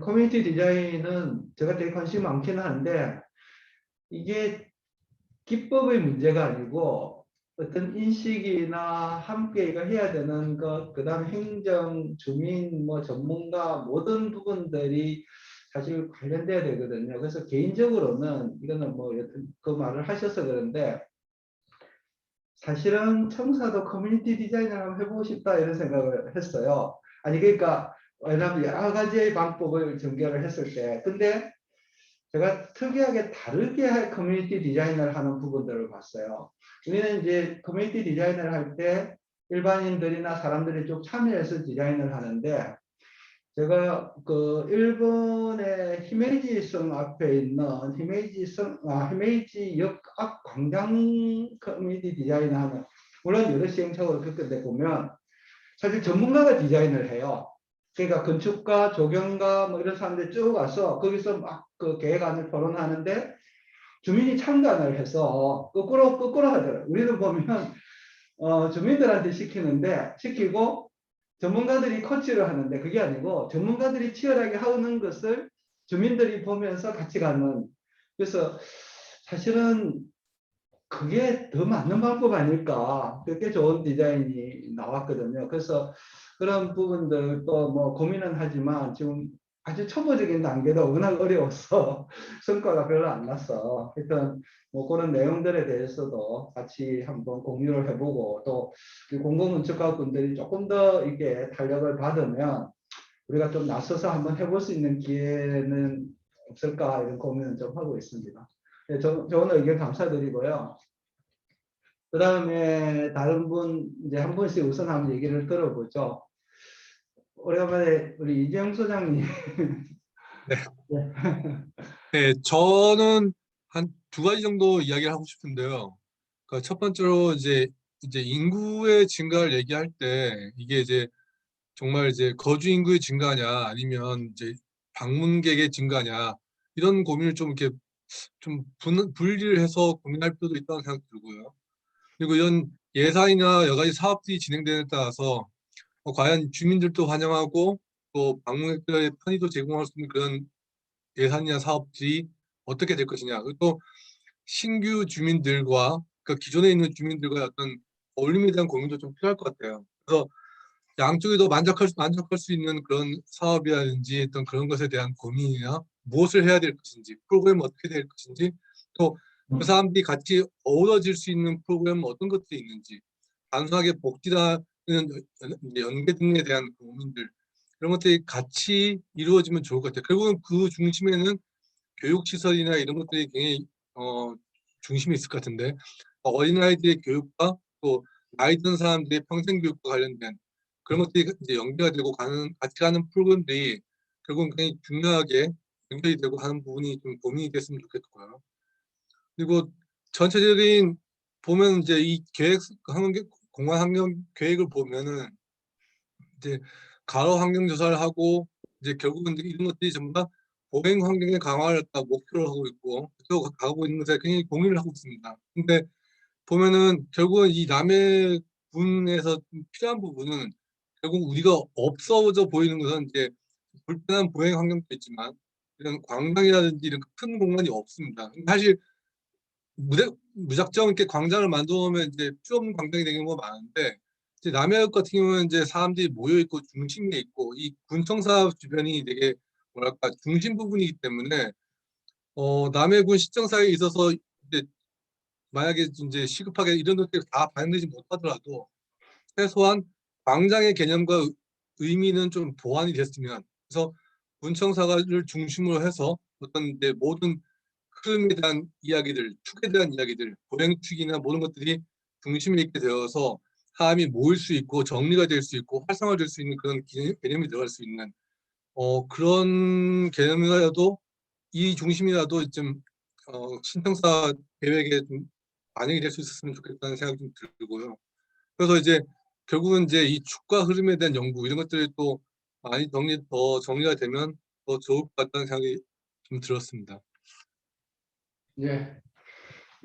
커뮤니티 디자인은 제가 되게 관심이 많기는 한데 이게 기법의 문제가 아니고 어떤 인식이나 함께 이거 해야 되는 것, 그 다음 행정, 주민, 뭐 전문가 모든 부분들이 사실 관련돼야 되거든요. 그래서 개인적으로는 이거는 뭐 그 말을 하셔서 그런데 사실은 청사도 커뮤니티 디자인을 한번 해보고 싶다 이런 생각을 했어요. 아니 그러니까 왜냐하면 여러 가지의 방법을 전개를 했을 때 근데 제가 특이하게 다르게 할 커뮤니티 디자인을 하는 부분들을 봤어요. 우리는 이제 커뮤니티 디자인을 할 때 일반인들이나 사람들이 좀 참여해서 디자인을 하는데 제가 일본의 히메이지성 앞에 있는 히메이지역 앞 광장 커뮤니티 디자인을 하는 물론 여러 시행착오를 겪는데 보면 사실 전문가가 디자인을 해요. 그러니까 건축가, 조경가 뭐 이런 사람들이 쭉 와서 거기서 막 계획안을 토론하는데 주민이 참관을 해서 거꾸로 하더라고요. 우리는 보면 주민들한테 시키고 전문가들이 코치를 하는데 그게 아니고 전문가들이 치열하게 하는 것을 주민들이 보면서 같이 가는 그래서 사실은 그게 더 맞는 방법 아닐까 그렇게 좋은 디자인이 나왔거든요. 그래서 그런 부분들도 뭐 고민은 하지만 지금 아주 초보적인 단계도 워낙 어려워서 성과가 별로 안 났어. 하여튼 뭐 그런 내용들에 대해서도 같이 한번 공유를 해보고 또 공공건축가분들이 조금 더 이게 탄력을 받으면 우리가 좀 나서서 한번 해볼 수 있는 기회는 없을까 이런 고민을 좀 하고 있습니다. 네, 좋은 의견 감사드리고요. 그 다음에 다른 분 이제 한 분씩 우선 한번 얘기를 들어보죠. 오래간만에 우리 이재용 소장님. 네. 네. 네, 저는 한 두 가지 정도 이야기를 하고 싶은데요. 그러니까 첫 번째로 이제 인구의 증가를 얘기할 때 이게 이제 정말 이제 거주 인구의 증가냐 아니면 이제 방문객의 증가냐 이런 고민을 좀 이렇게 좀 분리를 해서 고민할 필요도 있다는 생각이 들고요. 그리고 이런 예산이나 여러 가지 사업들이 진행되는 데 따라서 과연 주민들도 환영하고 또 방문객들의 편의도 제공할 수 있는 그런 예산이나 사업들이 어떻게 될 것이냐. 그리고 또 신규 주민들과 그 기존에 있는 주민들과의 어떤 어울림에 대한 고민도 좀 필요할 것 같아요. 그래서 양쪽에도 만족할 수 있는 그런 사업이라든지 어떤 그런 것에 대한 고민이나 무엇을 해야 될 것인지, 프로그램은 어떻게 될 것인지, 또 그 사람들이 같이 어우러질 수 있는 프로그램은 어떤 것들이 있는지, 단순하게 복지라는 연계 등에 대한 고민들, 그런 것들이 같이 이루어지면 좋을 것 같아요. 결국은 그 중심에는 교육시설이나 이런 것들이 굉장히 중심이 있을 것 같은데, 어린아이들의 교육과 또 나이 든 사람들의 평생교육과 관련된 그런 것들이 이제 연계가 되고 같이 가는 프로그램들이 결국은 굉장히 중요하게 연결이 되고 하는 부분이 좀 고민이 됐으면 좋겠고요. 그리고 전체적인 보면 이제 이 공간 환경 계획을 보면은 이제 가로 환경 조사를 하고 이제 결국은 이런 것들이 전부 다 보행 환경의 강화를 딱 목표로 하고 있고 또 가고 있는 것에 굉장히 동의를 하고 있습니다. 근데 보면은 결국은 이 남해군에서 필요한 부분은 결국 우리가 없어져 보이는 것은 이제 불편한 보행 환경도 있지만 이런 광장이라든지 이런 큰 공간이 없습니다. 사실 무작정 이렇게 광장을 만들어 놓으면 이제 필요 없는 광장이 되는 경우가 많은데 이제 남해역 같은 경우는 이제 사람들이 모여 있고 중심에 있고 이 군청사 주변이 되게 뭐랄까 중심 부분이기 때문에 남해군 시청사에 있어서 이제 만약에 이제 시급하게 이런 것들이 다 반영되지 못하더라도 최소한 광장의 개념과 의미는 좀 보완이 됐으면 그래서 군청사를 중심으로 해서 어떤 이제 모든 흐름에 대한 이야기들, 축에 대한 이야기들, 고랭축이나 모든 것들이 중심에 있게 되어서 사람이 모일 수 있고 정리가 될 수 있고 활성화될 수 있는 그런 개념이 들어갈 수 있는 그런 개념이라도 이 중심이라도 좀 신청사 계획에 좀 반영이 될 수 있었으면 좋겠다는 생각이 좀 들고요. 그래서 이제 결국은 이제 이 축과 흐름에 대한 연구 이런 것들이 또 많이 더 정리가 되면 더 좋을 것 같다는 생각이 좀 들었습니다. 예.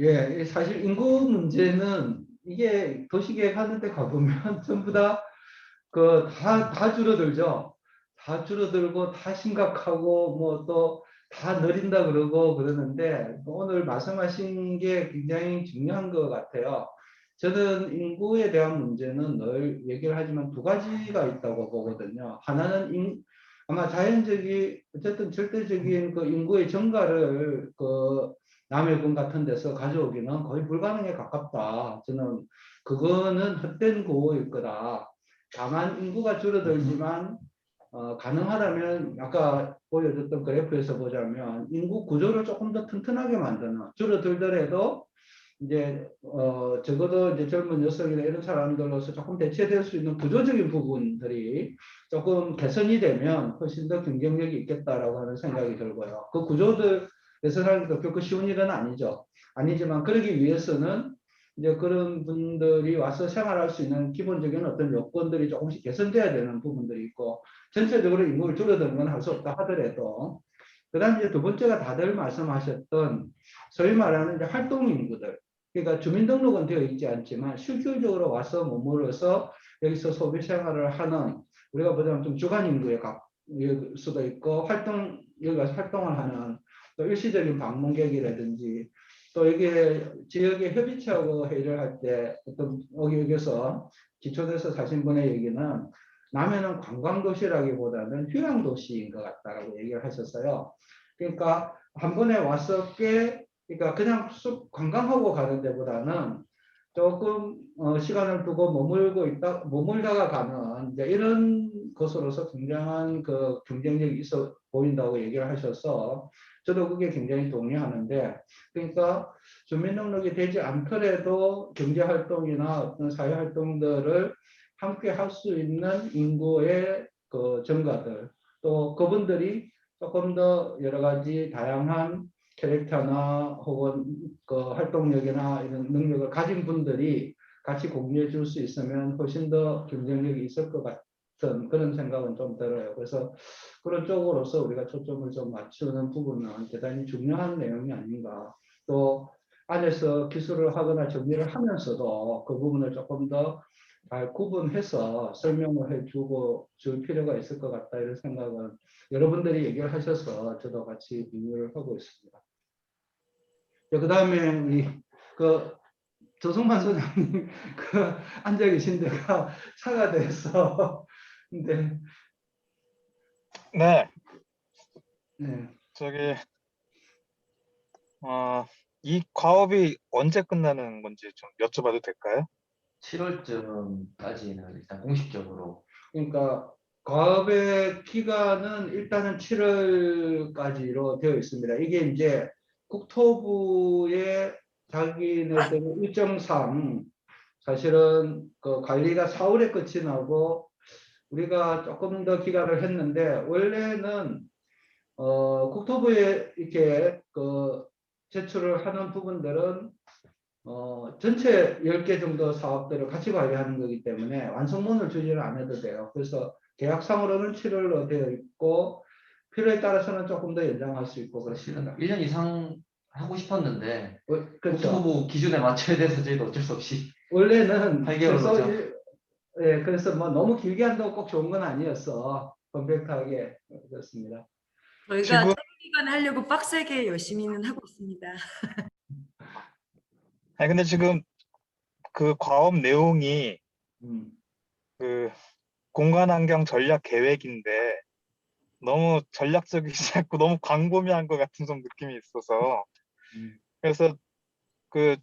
예, 사실 인구 문제는 이게 도시계획 하는데 가보면 전부 다 다 줄어들죠. 다 줄어들고 다 심각하고 뭐 또 다 느린다 그러고 그러는데 오늘 말씀하신 게 굉장히 중요한 것 같아요. 저는 인구에 대한 문제는 늘 얘기를 하지만 두 가지가 있다고 보거든요. 하나는 아마 자연적인 어쨌든 절대적인 그 인구의 증가를 남해군 같은 데서 가져오기는 거의 불가능에 가깝다. 저는 그거는 헛된 구호일 거다. 다만 인구가 줄어들지만 가능하다면 아까 보여줬던 그래프에서 보자면 인구 구조를 조금 더 튼튼하게 만드는 줄어들더라도 이제 적어도 이제 젊은 여성이나 이런 사람들로서 조금 대체될 수 있는 구조적인 부분들이 조금 개선이 되면 훨씬 더 경쟁력이 있겠다라고 하는 생각이 들고요. 그 구조들 개선하는 게 결코 쉬운 일은 아니죠. 아니지만 그러기 위해서는 이제 그런 분들이 와서 생활할 수 있는 기본적인 어떤 요건들이 조금씩 개선돼야 되는 부분들이 있고 전체적으로 인구를 줄어드는 건 할 수 없다 하더라도 그다음 이제 두 번째가 다들 말씀하셨던 소위 말하는 이제 활동 인구들 그러니까 주민등록은 되어 있지 않지만 실질적으로 와서 머물러서 여기서 소비 생활을 하는 우리가 보자면 좀 주간 인구의 수도 있고 여기 가서 활동을 하는 또 일시적인 방문객이라든지 또 이게 지역의 협의체하고 회의를 할 때 어떤 여기서 기초돼서 사신 분의 얘기는 남해는 관광도시라기보다는 휴양도시인 것 같다라고 얘기를 하셨어요. 그러니까 한 번에 와서 그러니까 그냥 관광하고 가는 데보다는 조금 시간을 두고 머물다가 가는 이제 이런 것으로서 굉장한 그 경쟁력이 있어 보인다고 얘기를 하셔서 저도 그게 굉장히 동의하는데 그러니까 주민등록이 되지 않더라도 경제활동이나 어떤 사회활동들을 함께 할 수 있는 인구의 그 증가들 또 그분들이 조금 더 여러 가지 다양한 캐릭터나 혹은 그 활동력이나 이런 능력을 가진 분들이 같이 공유해 줄 수 있으면 훨씬 더 경쟁력이 있을 것 같은 그런 생각은 좀 들어요. 그래서 그런 쪽으로서 우리가 초점을 좀 맞추는 부분은 대단히 중요한 내용이 아닌가. 또 안에서 기술을 하거나 정리를 하면서도 그 부분을 조금 더 잘 구분해서 설명을 해주고 줄 필요가 있을 것 같다 이런 생각은 여러분들이 얘기를 하셔서 저도 같이 공유를 하고 있습니다. 그 다음에 그 조성만 소장님 그 앉아 계신 데가 차가 돼서 근데 네, 네. 저기 이 과업이 언제 끝나는 건지 좀 여쭤봐도 될까요? 7월쯤까지는 일단 공식적으로 그러니까 과업의 기간은 일단은 7월까지로 되어 있습니다. 이게 이제 국토부의 자기네들 일정상 사실은 그 관리가 4월에 끝이 나고 우리가 조금 더 기간을 했는데 원래는 국토부에 이렇게 그 제출을 하는 부분들은 전체 10개 정도 사업들을 같이 관리하는 거기 때문에 완성본을 주지는 않아도 돼요. 그래서 계약상으로는 7월로 되어 있고 필요에 따라서는 조금 더 연장할 수 있고 사실은 그렇습니다. 1년 이상 하고 싶었는데 그렇죠. 국토부 기준에 맞춰야 돼서 저희도 어쩔 수 없이 원래는 8개월로죠. 그래서 뭐 너무 길게 한다고 꼭 좋은 건 아니었어. 컴팩트하게 그렇습니다. 저희가 지금 짧은 하려고 빡세게 열심히는 하고 있습니다. 아니 근데 지금 그 과업 내용이 음. 그 공간환경 전략 계획인데 너무 전략적이지 않고 너무 광범위한 것 같은 좀 느낌이 있어서 음. 그래서 그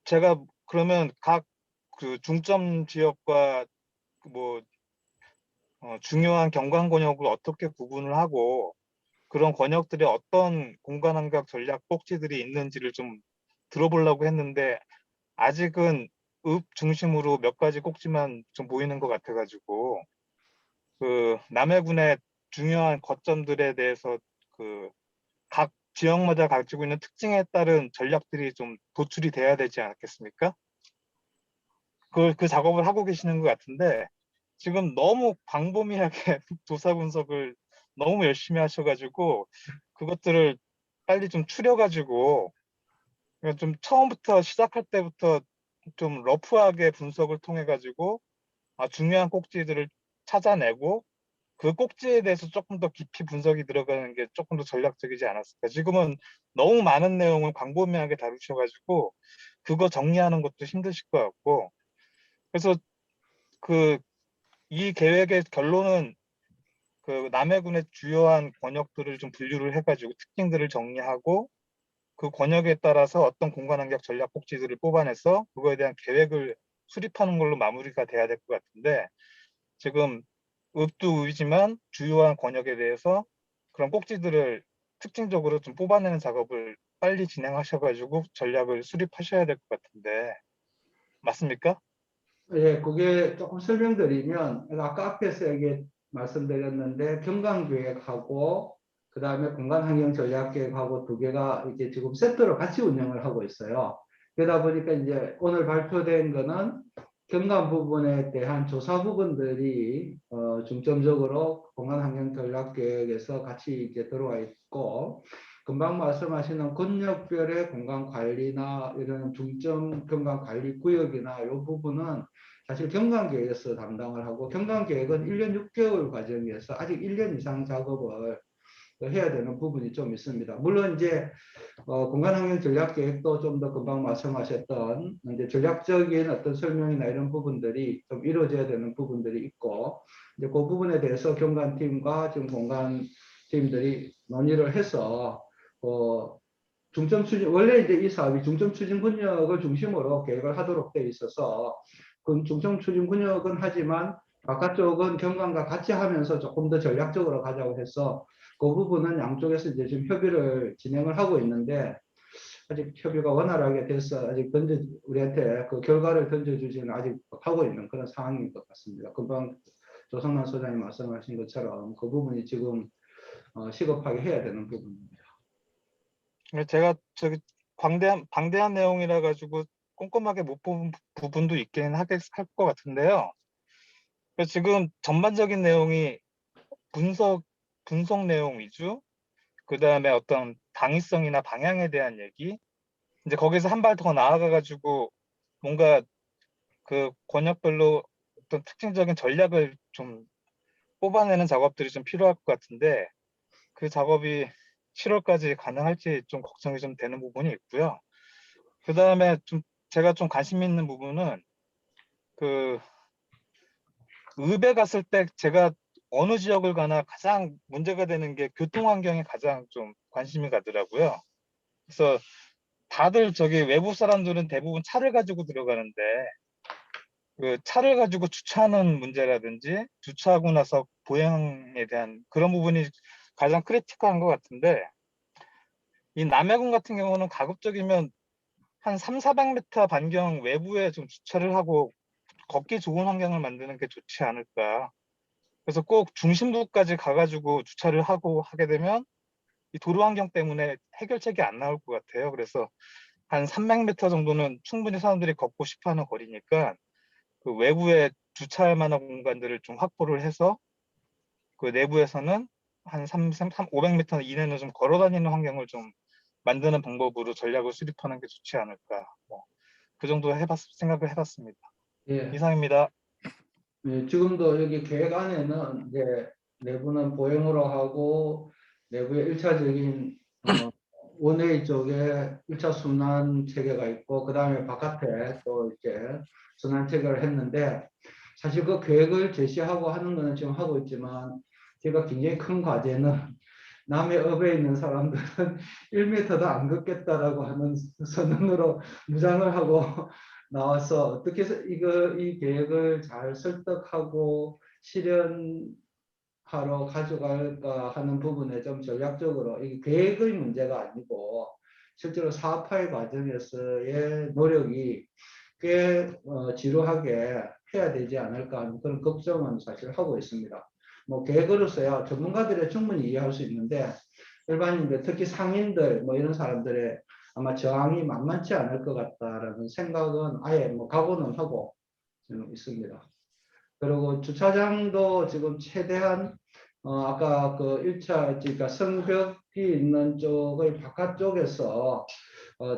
제가 그러면 각 그 중점 지역과 뭐 중요한 경관 권역을 어떻게 구분을 하고 그런 권역들에 어떤 공간환경 전략 꼭지들이 있는지를 좀 들어보려고 했는데 아직은 읍 중심으로 몇 가지 꼭지만 좀 보이는 것 같아가지고 그 남해군의 중요한 거점들에 대해서 그 각 지역마다 가지고 있는 특징에 따른 전략들이 좀 도출이 돼야 되지 않겠습니까? 그 작업을 하고 계시는 것 같은데 지금 너무 광범위하게 조사 분석을 너무 열심히 하셔가지고 그것들을 빨리 좀 추려가지고 그러니까 좀 처음부터 시작할 때부터 좀 러프하게 분석을 통해 가지고 중요한 꼭지들을 찾아내고 그 꼭지에 대해서 조금 더 깊이 분석이 들어가는 게 조금 더 전략적이지 않았을까. 지금은 너무 많은 내용을 광범위하게 다루셔가지고 그거 정리하는 것도 힘드실 것 같고 그래서 그 이 계획의 결론은 그 남해군의 주요한 권역들을 좀 분류를 해가지고 특징들을 정리하고 그 권역에 따라서 어떤 공간환경 전략 꼭지들을 뽑아내서 그거에 대한 계획을 수립하는 걸로 마무리가 돼야 될 것 같은데 지금 읍도 읍이지만 주요한 권역에 대해서 그런 꼭지들을 특징적으로 좀 뽑아내는 작업을 빨리 진행하셔가지고 전략을 수립하셔야 될 것 같은데 맞습니까? 예, 그게 조금 설명드리면 아까 앞에서 얘기 말씀드렸는데 경강계획하고 그 다음에 공간환경전략계획하고 두 개가 이제 지금 세트로 같이 운영을 하고 있어요. 그러다 보니까 이제 오늘 발표된 거는 경감 부분에 대한 조사 부분들이 중점적으로 공간환경전략계획에서 같이 이제 들어와 있고 금방 말씀하시는 권역별의 공간 관리나 이런 중점 경관 관리 구역이나 이 부분은 사실 경관계획에서 담당을 하고 경관계획은 1년 6개월 과정이어서 아직 1년 이상 작업을 해야 되는 부분이 좀 있습니다. 물론 이제 공간환경 전략계획도 좀 더 금방 말씀하셨던 이제 전략적인 어떤 설명이나 이런 부분들이 좀 이루어져야 되는 부분들이 있고 이제 그 부분에 대해서 경관팀과 지금 공간팀들이 논의를 해서 중점 추진 원래 이제 이 사업이 중점 추진 군역을 중심으로 계획을 하도록 돼 있어서 그 중점 추진 군역은 하지만 바깥쪽은 경관과 같이 하면서 조금 더 전략적으로 가자고 해서 그 부분은 양쪽에서 이제 지금 협의를 진행을 하고 있는데 아직 협의가 원활하게 돼서 아직 우리한테 그 결과를 던져주지는 아직 하고 있는 그런 상황인 것 같습니다. 금방 조성만 소장님 말씀하신 것처럼 그 부분이 지금 시급하게 해야 되는 부분입니다. 제가 저기 방대한 내용이라 가지고 꼼꼼하게 못 본 부분도 있긴 할 것 같은데요. 그래서 지금 전반적인 내용이 분석 내용 위주, 그 다음에 어떤 당위성이나 방향에 대한 얘기, 이제 거기서 한 발 더 나아가 가지고 뭔가 그 권역별로 어떤 특징적인 전략을 좀 뽑아내는 작업들이 좀 필요할 것 같은데 그 작업이 7월까지 가능할지 좀 걱정이 좀 되는 부분이 있고요. 그다음에 좀 제가 좀 관심 있는 부분은 그 읍에 갔을 때 제가 어느 지역을 가나 가장 문제가 되는 게 교통 환경에 가장 좀 관심이 가더라고요. 그래서 다들 저기 외부 사람들은 대부분 차를 가지고 들어가는데 그 차를 가지고 주차하는 문제라든지 주차하고 나서 보행에 대한 그런 부분이 가장 크리티컬한 것 같은데 이 남해군 같은 경우는 가급적이면 한 300-400m 반경 외부에 좀 주차를 하고 걷기 좋은 환경을 만드는 게 좋지 않을까. 그래서 꼭 중심부까지 가가지고 주차를 하고 하게 되면 이 도로 환경 때문에 해결책이 안 나올 것 같아요. 그래서 한 300m 정도는 충분히 사람들이 걷고 싶어하는 거리니까 그 외부에 주차할 만한 공간들을 좀 확보를 해서 그 내부에서는 한 500m 이내는 좀 걸어 다니는 환경을 좀 만드는 방법으로 전략을 수립하는 게 좋지 않을까. 그 정도 생각을 해봤습니다. 예. 이상입니다. 네, 지금도 여기 계획 안에는 이제 내부는 보행으로 하고 내부에 1차적인 원웨이 쪽에 1차 순환 체계가 있고 그 다음에 바깥에 또 이제 순환 체계를 했는데 사실 그 계획을 제시하고 하는 거는 지금 하고 있지만 제가 굉장히 큰 과제는 남의 업에 있는 사람들은 1m도 안 걷겠다라고 하는 선언으로 무장을 하고 나와서 어떻게 해서 이 계획을 잘 설득하고 실현하러 가져갈까 하는 부분에 좀 전략적으로 이 계획의 문제가 아니고 실제로 사업화의 과정에서의 노력이 꽤 지루하게 해야 되지 않을까 하는 그런 걱정은 사실 하고 있습니다. 뭐 계획으로서야 전문가들이 충분히 이해할 수 있는데 일반인들 특히 상인들 뭐 이런 사람들의 아마 저항이 만만치 않을 것 같다라는 생각은 아예 뭐 각오는 하고 지금 있습니다. 그리고 주차장도 지금 최대한 아까 그 1차 그러니까 성벽이 있는 쪽의 바깥쪽에서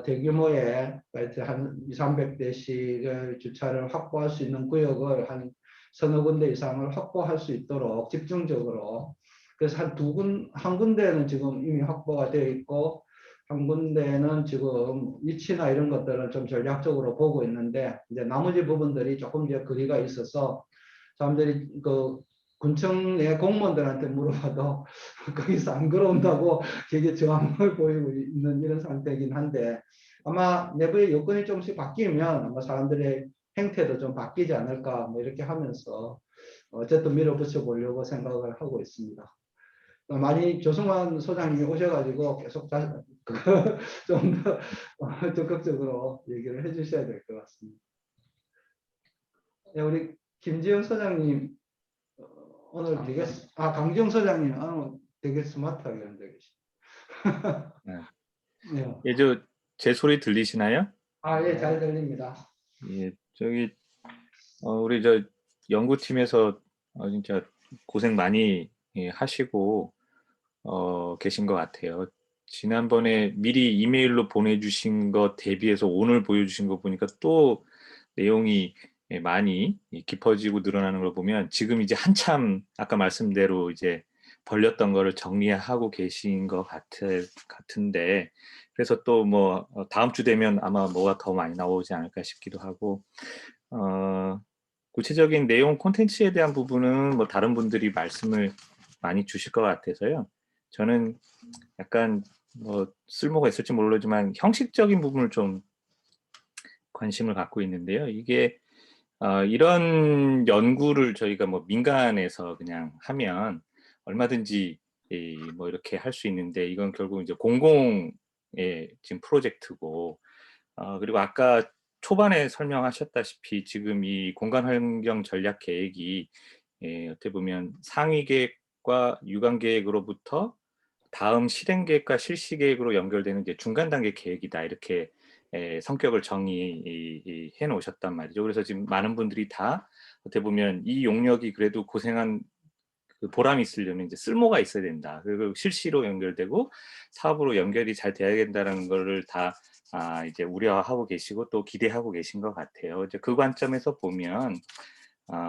대규모의 한 200~300대씩의 주차를 확보할 수 있는 구역을 한 서너 군데 이상을 확보할 수 있도록 집중적으로 그래서 한 군데는 지금 이미 확보가 되어 있고 한 군데는 지금 위치나 이런 것들은 좀 전략적으로 보고 있는데 이제 나머지 부분들이 조금 이제 거리가 있어서 사람들이 그 군청 내 공무원들한테 물어봐도 거기서 안 걸어온다고 되게 저항을 보이고 있는 이런 상태이긴 한데 아마 내부의 여건이 조금씩 바뀌면 아마 사람들의 행태도 좀 바뀌지 않을까 뭐 이렇게 하면서 어쨌든 밀어붙여 보려고 생각을 하고 있습니다. 많이 조성환 소장님이 오셔가지고 계속 좀 더 적극적으로 얘기를 해주셔야 될 것 같습니다. 네, 우리 김지영 소장님 오늘 되게 강지영 소장님 오늘 되게 스마트하게 앉아 계시네요. 네. 네. 예, 제 소리 들리시나요? 예, 잘 들립니다. 예, 저기 우리 연구팀에서 진짜 고생 많이 하시고 계신 것 같아요. 지난번에 미리 이메일로 보내주신 것 대비해서 오늘 보여주신 거 보니까 또 내용이 많이 깊어지고 늘어나는 걸 보면 지금 이제 한참 아까 말씀대로 이제 벌렸던 거를 정리하고 계신 것 같은데 그래서 또 뭐 다음 주 되면 아마 뭐가 더 많이 나오지 않을까 싶기도 하고 구체적인 내용 콘텐츠에 대한 부분은 뭐 다른 분들이 말씀을 많이 주실 것 같아서요. 저는 약간 뭐 쓸모가 있을지 모르지만 형식적인 부분을 좀 관심을 갖고 있는데요. 이게 이런 연구를 저희가 뭐 민간에서 그냥 하면 얼마든지 뭐 이렇게 할 수 있는데 이건 결국 이제 공공의 지금 프로젝트고 그리고 아까 초반에 설명하셨다시피 지금 이 공간환경 전략 계획이 어떻게 보면 상위 계획과 유관 계획으로부터 다음 실행 계획과 실시 계획으로 연결되는 이제 중간 단계 계획이다 이렇게 성격을 정의해 놓으셨단 말이죠. 그래서 지금 많은 분들이 다 어떻게 보면 이 용역이 그래도 고생한 그 보람이 있으려면 이제 쓸모가 있어야 된다. 그리고 실시로 연결되고 사업으로 연결이 잘 돼야 된다는 거를 다 이제 우려하고 계시고 또 기대하고 계신 것 같아요. 이제 그 관점에서 보면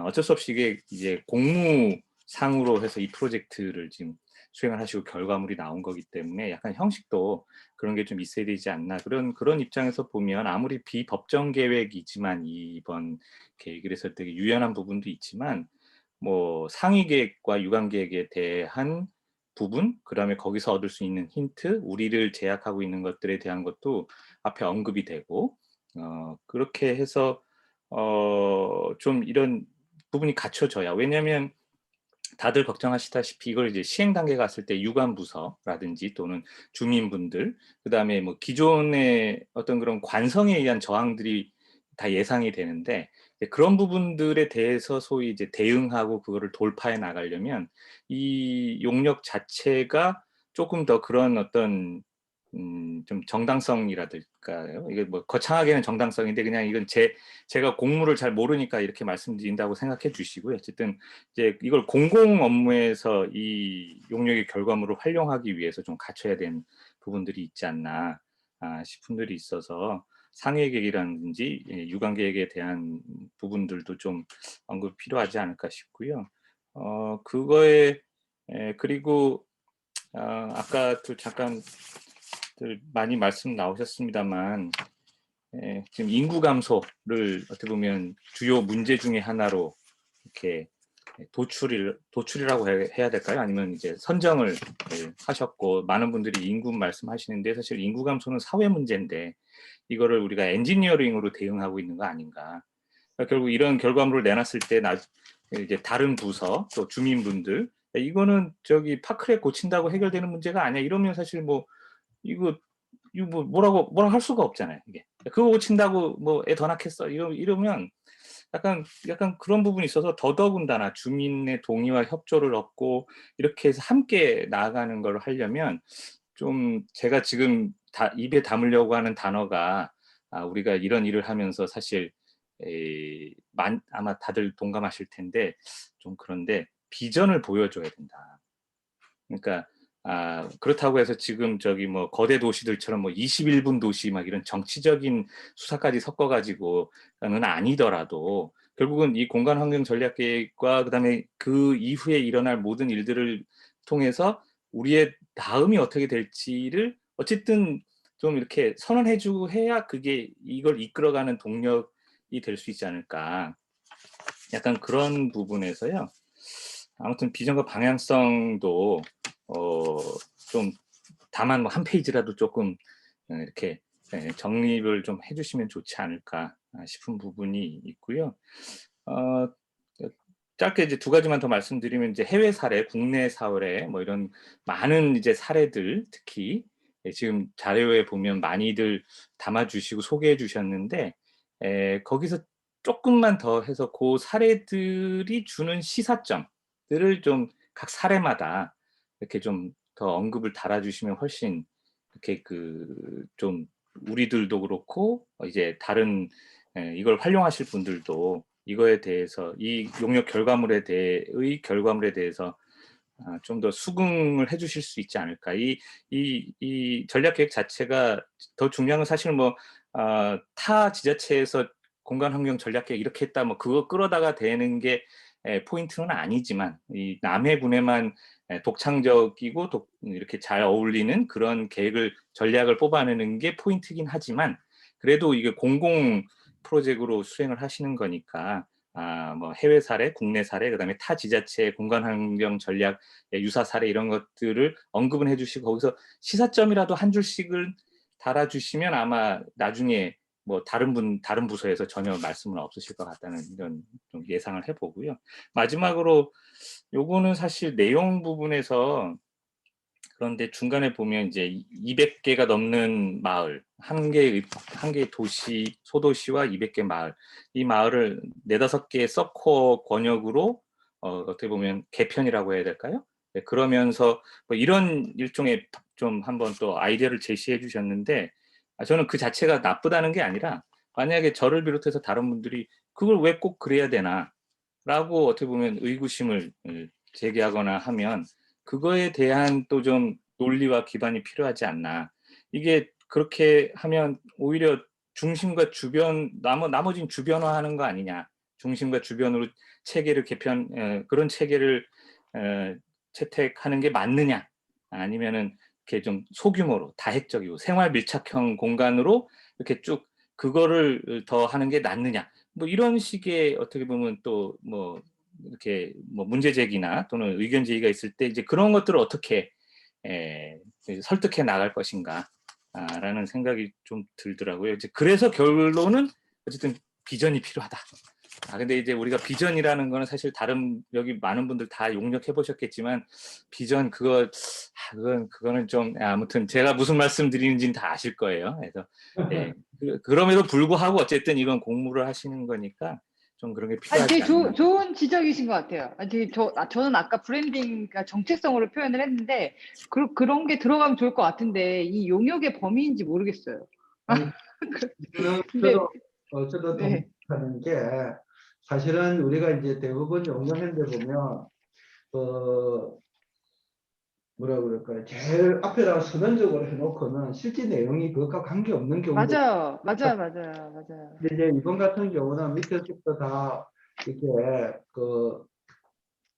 어쩔 수 없이 이게 이제 공무상으로 해서 이 프로젝트를 지금 수행을 하시고 결과물이 나온 거기 때문에 약간 형식도 그런 게 좀 있어야 되지 않나, 그런 입장에서 보면 아무리 비법정 계획이지만 이번 계획에서 되게 유연한 부분도 있지만 뭐 상위 계획과 유관 계획에 대한 부분, 그다음에 거기서 얻을 수 있는 힌트, 우리를 제약하고 있는 것들에 대한 것도 앞에 언급이 되고 그렇게 해서 좀 이런 부분이 갖춰져야, 왜냐하면 다들 걱정하시다시피 이걸 이제 시행 단계 갔을 때 유관 부서라든지 또는 주민분들, 그다음에 뭐 기존의 어떤 그런 관성에 의한 저항들이 다 예상이 되는데, 그런 부분들에 대해서 소위 이제 대응하고 그거를 돌파해 나가려면 이 용역 자체가 조금 더 그런 어떤 좀 정당성이라든가요. 이게 뭐 거창하게는 정당성인데 그냥 이건 제가 공무를 잘 모르니까 이렇게 말씀드린다고 생각해 주시고요. 어쨌든 이제 이걸 공공 업무에서 이 용역의 결과물을 활용하기 위해서 좀 갖춰야 되는 부분들이 있지 않나 싶은 들이 있어서 상해 계획이라든지 유관 계획에 대한 부분들도 좀 언급 필요하지 않을까 싶고요. 그거에 그리고 아까도 잠깐 많이 말씀 나오셨습니다만 지금 인구 감소를 어떻게 보면 주요 문제 중에 하나로 이렇게 도출이라고 해야 될까요? 아니면 이제 선정을 하셨고 많은 분들이 인구 말씀하시는데, 사실 인구 감소는 사회 문제인데 이거를 우리가 엔지니어링으로 대응하고 있는 거 아닌가. 그러니까 결국 이런 결과물을 내놨을 때 이제 다른 부서 또 주민분들 이거는 저기 파크랙 고친다고 해결되는 문제가 아니야 이러면 사실 뭐 이거 뭐라고 할 수가 없잖아요. 이게 그거 고친다고 뭐 애 더 낳겠어 이러면 약간 그런 부분이 있어서 더더군다나 주민의 동의와 협조를 얻고 이렇게 해서 함께 나아가는 걸 하려면 좀 제가 지금 입에 담으려고 하는 단어가 우리가 이런 일을 하면서 사실 아마 다들 동감하실 텐데 좀 그런데 비전을 보여줘야 된다. 그러니까 그렇다고 해서 지금 저기 뭐 거대 도시들처럼 뭐 21분 도시 막 이런 정치적인 수사까지 섞어가지고는 아니더라도 결국은 이 공간 환경 전략 계획과 그다음에 그 이후에 일어날 모든 일들을 통해서 우리의 다음이 어떻게 될지를 어쨌든 좀 이렇게 선언해주고 해야 그게 이걸 이끌어가는 동력이 될 수 있지 않을까. 약간 그런 부분에서요. 아무튼 비전과 방향성도 좀 다만 뭐 한 페이지라도 조금 이렇게 정립을 좀 해주시면 좋지 않을까 싶은 부분이 있고요. 짧게 이제 두 가지만 더 말씀드리면 이제 해외 사례, 국내 사례 뭐 이런 많은 이제 사례들 특히 지금 자료에 보면 많이들 담아주시고 소개해 주셨는데 거기서 조금만 더 해서 그 사례들이 주는 시사점들을 좀 각 사례마다 이렇게 좀 더 언급을 달아주시면 훨씬 이렇게 좀 우리들도 그렇고 이제 다른 이걸 활용하실 분들도 이거에 대해서 이 용역 결과물에 대해서 좀 더 수긍을 해주실 수 있지 않을까. 이 전략 계획 자체가 더 중요한 건 사실 뭐 타 지자체에서 공간 환경 전략 계획 이렇게 했다 뭐 그거 끌어다가 되는 게 포인트는 아니지만 이 남해 분에만 독창적이고 이렇게 잘 어울리는 그런 전략을 뽑아내는 게 포인트긴 하지만 그래도 이게 공공 프로젝트로 수행을 하시는 거니까 뭐 해외 사례, 국내 사례, 그다음에 타 지자체 공간 환경 전략 유사 사례 이런 것들을 언급은 해주시고 거기서 시사점이라도 한 줄씩을 달아주시면 아마 나중에 뭐 다른 부서에서 전혀 말씀은 없으실 것 같다는 이런 좀 예상을 해보고요. 마지막으로 요거는 사실 내용 부분에서 그런데 중간에 보면 이제 200개가 넘는 마을, 한 개의 도시, 소도시와 200개 마을, 이 마을을 4-5개의 서커 권역으로 어떻게 보면 개편이라고 해야 될까요? 네, 그러면서 뭐 이런 일종의 좀 한번 또 아이디어를 제시해 주셨는데 저는 그 자체가 나쁘다는 게 아니라 만약에 저를 비롯해서 다른 분들이 그걸 왜 꼭 그래야 되나 라고 어떻게 보면 의구심을 제기하거나 하면 그거에 대한 또 좀 논리와 기반이 필요하지 않나. 이게 그렇게 하면 오히려 중심과 주변 나머지는 주변화하는 거 아니냐. 중심과 주변으로 체계를 그런 체계를 채택하는 게 맞느냐. 아니면은 이렇게 좀 소규모로 다핵적이고 생활 밀착형 공간으로 이렇게 쭉 그거를 더 하는 게 낫느냐. 뭐 이런 식의 어떻게 보면 또 뭐 이렇게 뭐 문제 제기나 또는 의견 제기가 있을 때 이제 그런 것들을 어떻게 설득해 나갈 것인가 라는 생각이 좀 들더라고요. 이제 그래서 결론은 어쨌든 비전이 필요하다. 근데 이제 우리가 비전이라는 거는 사실 다른 여기 많은 분들 다 용역해 보셨겠지만 비전 그거는 좀 아무튼 제가 무슨 말씀 드리는지는 다 아실 거예요. 그래서 그럼에도 불구하고 어쨌든 이건 공무를 하시는 거니까 좀 그런 게 아니, 필요하지 되게 않나. 좋은 지적이신 것 같아요. 아니, 되게 저는 아까 브랜딩, 그러니까 정체성으로 표현을 했는데, 그런 게 들어가면 좋을 것 같은데, 이 용역의 범위인지 모르겠어요. 아니, 근데, 저도 네. 동의하는 게 사실은 우리가 이제 대부분 용역했는데 보면 뭐라 그럴까요? 제일 앞에다가 선언적으로 해놓고는 실제 내용이 그것과 관계없는 경우도 맞아요. 근데 이제 이번 같은 경우는 밑에서부터 다 이렇게 그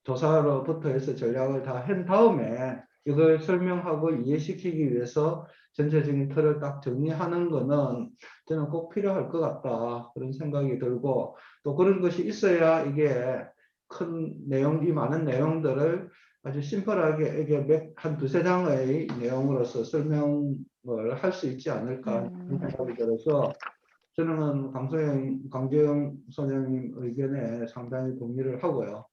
조사로부터 해서 전략을 다 한 다음에 이걸 설명하고 이해시키기 위해서 전체적인 틀을 딱 정리하는 거는 저는 꼭 필요할 것 같다 그런 생각이 들고 또 그런 것이 있어야 이게 큰 내용, 이 많은 내용들을 아주 심플하게 이게 한 두세 장의 내용으로서 설명을 할 수 있지 않을까 그런 생각이 들어서 저는 강재영 소장님 의견에 상당히 동의를 하고요.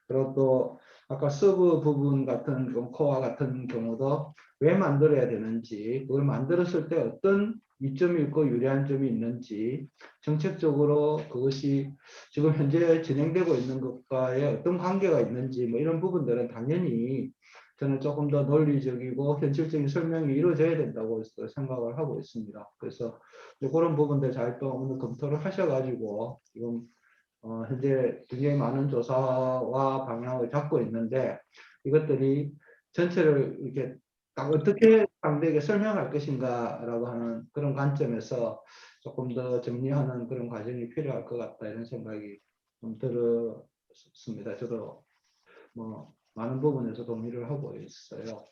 그리고 또 아까 서브 부분 같은 코어 같은 경우도 왜 만들어야 되는지 그걸 만들었을 때 어떤 이점이 있고 유리한 점이 있는지 정책적으로 그것이 지금 현재 진행되고 있는 것과의 어떤 관계가 있는지 뭐 이런 부분들은 당연히 저는 조금 더 논리적이고 현실적인 설명이 이루어져야 된다고 생각을 하고 있습니다. 그래서 그런 부분들 잘 또 오늘 검토를 하셔가지고 지금 현재 굉장히 많은 조사와 방향을 잡고 있는데 이것들이 전체를 이렇게 딱 어떻게 상대에게 설명할 것인가라고 하는 그런 관점에서 조금 더 정리하는 그런 과정이 필요할 것 같다 이런 생각이 좀 들었습니다. 저도 뭐 많은 부분에서 동의를 하고 있어요.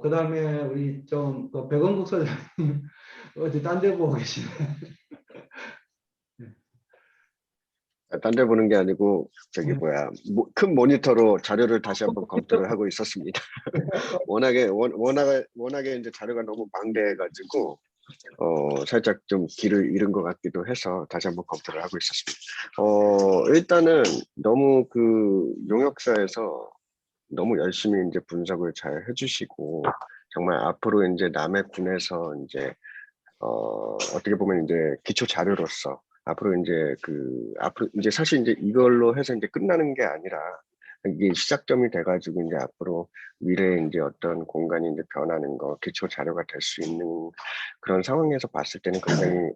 그 다음에 우리 좀 백원국 소장님 어디 딴 데 보고 계시네. 딴 데 보는 게 아니고 저기 뭐야 큰 모니터로 자료를 다시 한번 검토를 하고 있었습니다. 워낙에 이제 자료가 너무 방대해가지고 살짝 좀 길을 잃은 것 같기도 해서 다시 한번 검토를 하고 있었습니다. 일단은 너무 그 용역사에서 너무 열심히 이제 분석을 잘 해주시고 정말 앞으로 이제 남의 군에서 이제 어떻게 보면 이제 기초 자료로서 앞으로 이제 사실 이제 이걸로 해서 이제 끝나는 게 아니라 이게 시작점이 돼가지고 이제 앞으로 미래에 이제 어떤 공간이 이제 변하는 거 기초 자료가 될 수 있는 그런 상황에서 봤을 때는 굉장히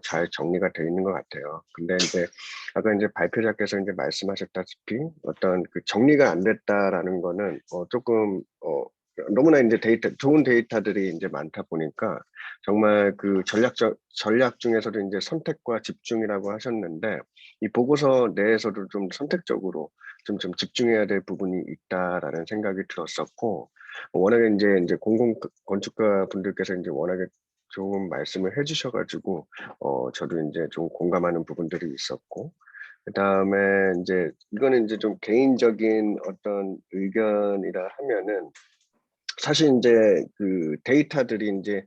잘 정리가 되어 있는 것 같아요. 근데 이제 아까 이제 발표자께서 이제 말씀하셨다시피 어떤 그 정리가 안 됐다라는 거는 조금 너무나 이제 좋은 데이터들이 이제 많다 보니까 정말 그 전략 중에서도 이제 선택과 집중이라고 하셨는데 이 보고서 내에서도 좀 선택적으로 좀 집중해야 될 부분이 있다라는 생각이 들었었고 워낙에 이제 공공 건축가 분들께서 이제 워낙에 좋은 말씀을 해주셔가지고 저도 이제 좀 공감하는 부분들이 있었고 그다음에 이제 이거는 이제 좀 개인적인 어떤 의견이라 하면은 사실 이제 그 데이터들이 이제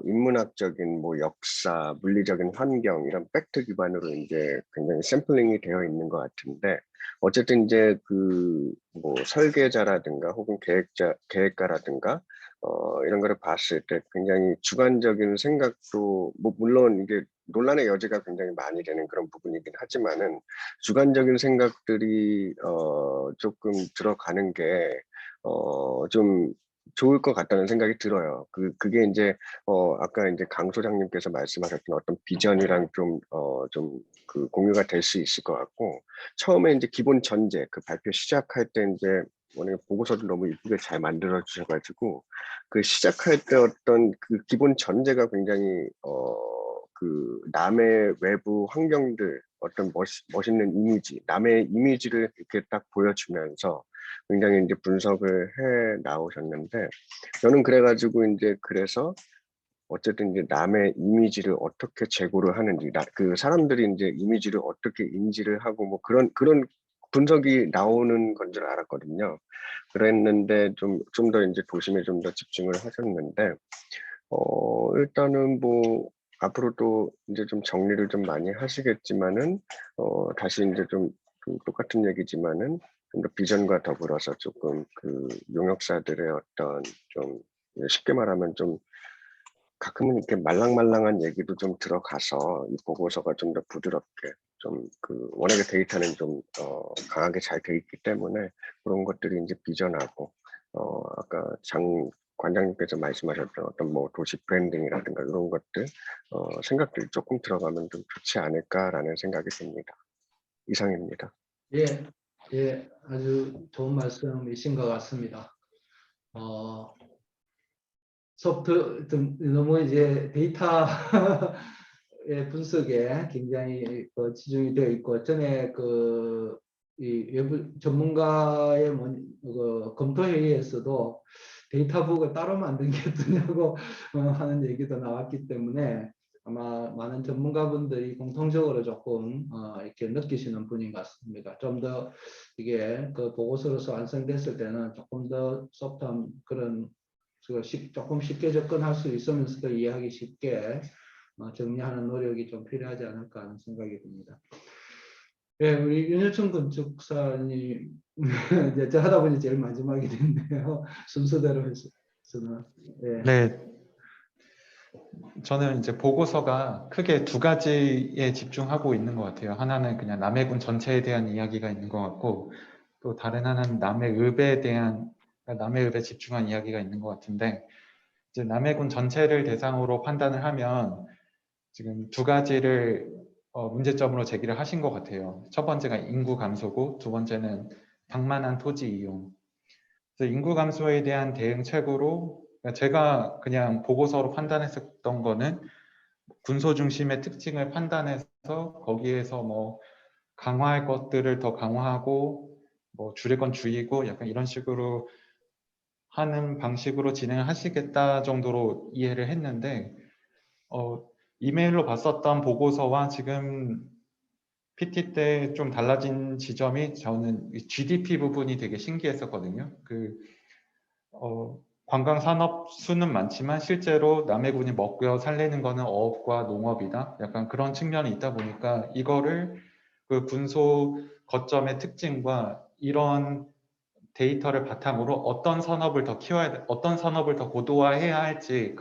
인문학적인 뭐 역사, 물리적인 환경 이런 팩트 기반으로 이제 굉장히 샘플링이 되어 있는 것 같은데 어쨌든 이제 그 뭐 설계자라든가 혹은 계획가라든가 이런 거를 봤을 때 굉장히 주관적인 생각도 뭐 물론 이게 논란의 여지가 굉장히 많이 되는 그런 부분이긴 하지만은 주관적인 생각들이 조금 들어가는 게 좀 좋을 것 같다는 생각이 들어요. 그게 이제 아까 이제 강 소장님께서 말씀하셨던 어떤 비전이랑 좀 그 공유가 될 수 있을 것 같고 처음에 이제 기본 전제 그 발표 시작할 때 이제 워낙에 보고서를 너무 이쁘게 잘 만들어 주셔가지고 그 시작할 때 어떤 그 기본 전제가 굉장히 그 남의 외부 환경들 어떤 멋있는 이미지, 남의 이미지를 이렇게 딱 보여주면서 굉장히 이제 분석을 해 나오셨는데 저는 그래가지고 이제 그래서 어쨌든 이제 남의 이미지를 어떻게 제고를 하는지, 그 사람들이 이제 이미지를 어떻게 인지를 하고 뭐 그런 분석이 나오는 건 줄 알았거든요. 그랬는데 좀 더 이제 도심에 좀 더 집중을 하셨는데 일단은 뭐 앞으로도 이제 좀 정리를 좀 많이 하시겠지만은 다시 이제 좀 그 똑같은 얘기지만은 좀 더 비전과 더불어서 조금 그 용역사들의 어떤 좀 쉽게 말하면 좀 가끔은 이렇게 말랑말랑한 얘기도 좀 들어가서 이 보고서가 좀 더 부드럽게 좀 그 워낙에 데이터는 좀 강하게 잘 돼 있기 때문에 그런 것들이 이제 비전하고 아까 장 관장님께서 말씀하셨던 어떤 뭐 도시 브랜딩이라든가 이런 것들 생각들이 조금 들어가면 좀 좋지 않을까라는 생각이 듭니다. 이상입니다. 예, 예, 아주 좋은 말씀이신 것 같습니다. 소프트 너무 이제 데이터의 분석에 굉장히 치중이 되어 있고 전에 이 외부 전문가의 검토 회의에서도 데이터북을 따로 만든 게 어떠냐고 하는 얘기도 나왔기 때문에 아마 많은 전문가분들이 공통적으로 조금 이렇게 느끼시는 분인 것 같습니다. 좀 더 이게 그 보고서로서 완성됐을 때는 조금 더 소프트한 그런 조금 쉽게 접근할 수 있으면서도 이해하기 쉽게 정리하는 노력이 좀 필요하지 않을까 하는 생각이 듭니다. 네, 우리 윤여춘 건축사님 이제 저 하다 보니 제일 마지막이 됐네요. 순서대로 해서는. 네. 네, 저는 이제 보고서가 크게 두 가지에 집중하고 있는 것 같아요. 하나는 그냥 남해군 전체에 대한 이야기가 있는 것 같고, 또 다른 하나는 남해읍에 대한 남해읍에 집중한 이야기가 있는 것 같은데, 이제 남해군 전체를 대상으로 판단을 하면 지금 두 가지를 문제점으로 제기를 하신 것 같아요. 첫 번째가 인구 감소고, 두 번째는 방만한 토지 이용. 그래서 인구 감소에 대한 대응책으로 제가 그냥 보고서로 판단했었던 거는 군소 중심의 특징을 판단해서 거기에서 뭐 강화할 것들을 더 강화하고 뭐 줄일 건 줄이고 약간 이런 식으로 하는 방식으로 진행을 하시겠다 정도로 이해를 했는데 이메일로 봤었던 보고서와 지금 PT 때 좀 달라진 지점이 저는 GDP 부분이 되게 신기했었거든요. 관광 산업 수는 많지만 실제로 남해군이 먹고 살리는 거는 어업과 농업이다. 약간 그런 측면이 있다 보니까 이거를 그 군소 거점의 특징과 이런 데이터를 바탕으로 어떤 산업을 더 키워야 돼, 어떤 산업을 더 고도화해야 할지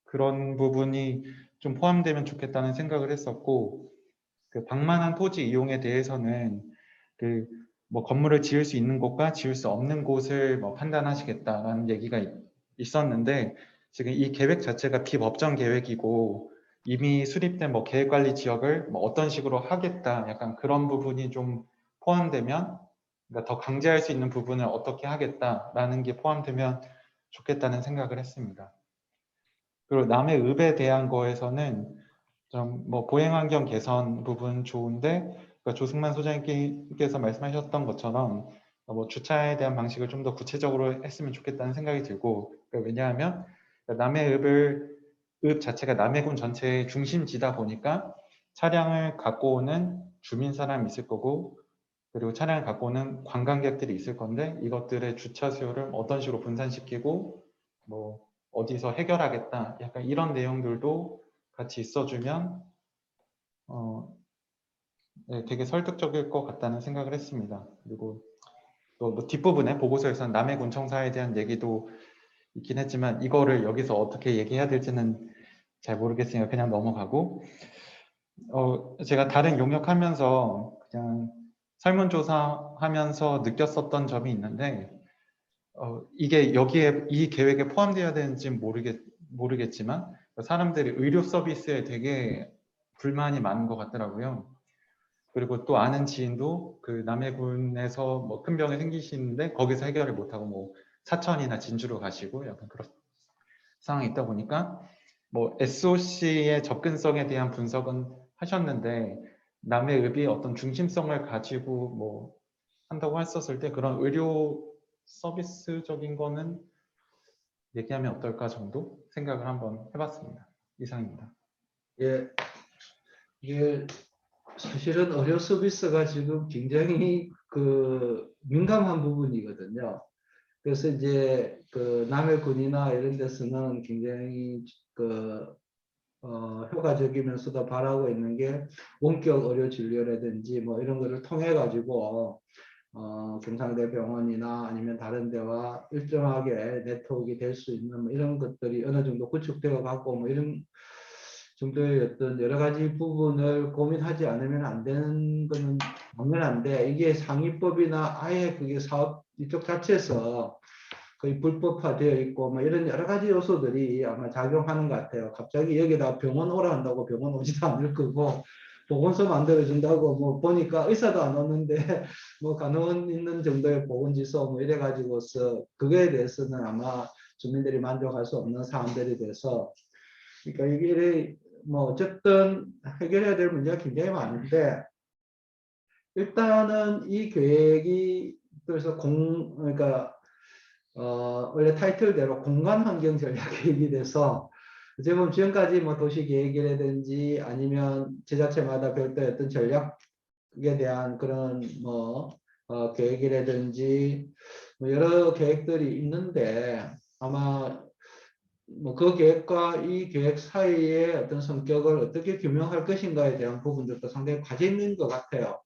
그런 부분이 좀 포함되면 좋겠다는 생각을 했었고, 그 방만한 토지 이용에 대해서는 뭐 건물을 지을 수 있는 곳과 지을 수 없는 곳을 뭐 판단하시겠다라는 얘기가 있었는데 지금 이 계획 자체가 비법정 계획이고 이미 수립된 뭐 계획관리 지역을 뭐 어떤 식으로 하겠다 약간 그런 부분이 좀 포함되면 그러니까 더 강제할 수 있는 부분을 어떻게 하겠다라는 게 포함되면 좋겠다는 생각을 했습니다. 그리고 남해읍에 대한 거에서는 좀 뭐 보행환경 개선 부분 좋은데 그러니까 조승만 소장님께서 말씀하셨던 것처럼 뭐 주차에 대한 방식을 좀 더 구체적으로 했으면 좋겠다는 생각이 들고 그러니까 왜냐하면 읍 자체가 남해군 전체의 중심지다 보니까 차량을 갖고 오는 주민 사람이 있을 거고 그리고 차량을 갖고 오는 관광객들이 있을 건데 이것들의 주차 수요를 어떤 식으로 분산시키고 뭐 어디서 해결하겠다 약간 이런 내용들도 같이 있어주면 네, 되게 설득적일 것 같다는 생각을 했습니다. 그리고 또 뭐 뒷부분에 보고서에서는 남해군 청사에 대한 얘기도 있긴 했지만 이거를 여기서 어떻게 얘기해야 될지는 잘 모르겠으니까 그냥 넘어가고 제가 다른 용역하면서 그냥 설문조사하면서 느꼈었던 점이 있는데 이게 여기에 이 계획에 포함되어야 되는지는 모르겠지만 사람들이 의료 서비스에 되게 불만이 많은 것 같더라고요. 그리고 또 아는 지인도 그 남해군에서 뭐 큰 병이 생기시는데 거기서 해결을 못하고 뭐 사천이나 진주로 가시고 약간 그런 상황이 있다 보니까 뭐 SOC의 접근성에 대한 분석은 하셨는데 남해읍이 어떤 중심성을 가지고 뭐 한다고 했었을 때 그런 의료 서비스적인 거는 얘기하면 어떨까 정도 생각을 한번 해봤습니다. 이상입니다. 예, 이게 사실은 의료 서비스가 지금 굉장히 그 민감한 부분이거든요. 그래서 이제 그 남해군이나 이런 데서는 굉장히 그 효과적이면서도 바라고 있는 게 원격 의료 진료라든지 뭐 이런 거를 통해 가지고 경상대 병원이나 아니면 다른 데와 일정하게 네트워크가 될 수 있는 뭐 이런 것들이 어느 정도 구축되어 갖고 뭐 이런 정도의 어떤 여러 가지 부분을 고민하지 않으면 안 되는 거는 당연한데 이게 상위법이나 아예 그게 사업 이쪽 자체에서 거의 불법화되어 있고 뭐 이런 여러 가지 요소들이 아마 작용하는 것 같아요. 갑자기 여기다 병원 오라 한다고 병원 오지도 않을 거고 보건소 만들어준다고 뭐 보니까 의사도 안 오는데 뭐 간호원 있는 정도의 보건지소 뭐 이래 가지고서 그거에 대해서는 아마 주민들이 만족할 수 없는 사안들이 돼서 그러니까 이게 뭐 어쨌든 해결해야 될 문제가 굉장히 많은데 일단은 이 계획이 그래서 그러니까 원래 타이틀대로 공간 환경 전략 계획이 돼서 어찌 보면 지금까지 뭐 도시 계획이라든지 아니면 지자체마다 별도의 어떤 전략에 대한 그런 뭐 계획이라든지 뭐 여러 계획들이 있는데 아마 뭐 그 계획과 이 계획 사이의 어떤 성격을 어떻게 규명할 것인가에 대한 부분들도 상당히 과제인 것 같아요.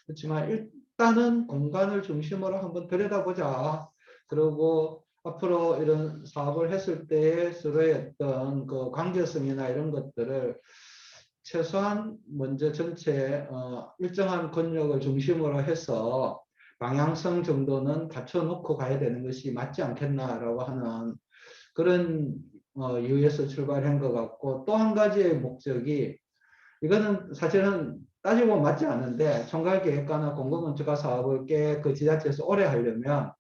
그렇지만 일단은 공간을 중심으로 한번 들여다보자. 그리고 앞으로 이런 사업을 했을 때의 서로의 어떤 그 관계성이나 이런 것들을 최소한 먼저 전체 일정한 권력을 중심으로 해서 방향성 정도는 갖춰놓고 가야 되는 것이 맞지 않겠나라고 하는 그런 이유에서 출발한 것 같고 또 한 가지의 목적이 이거는 사실은 따지고 보면 맞지 않는데 총괄계획과나 공공건축가 사업을 꽤 그 지자체에서 오래 하려면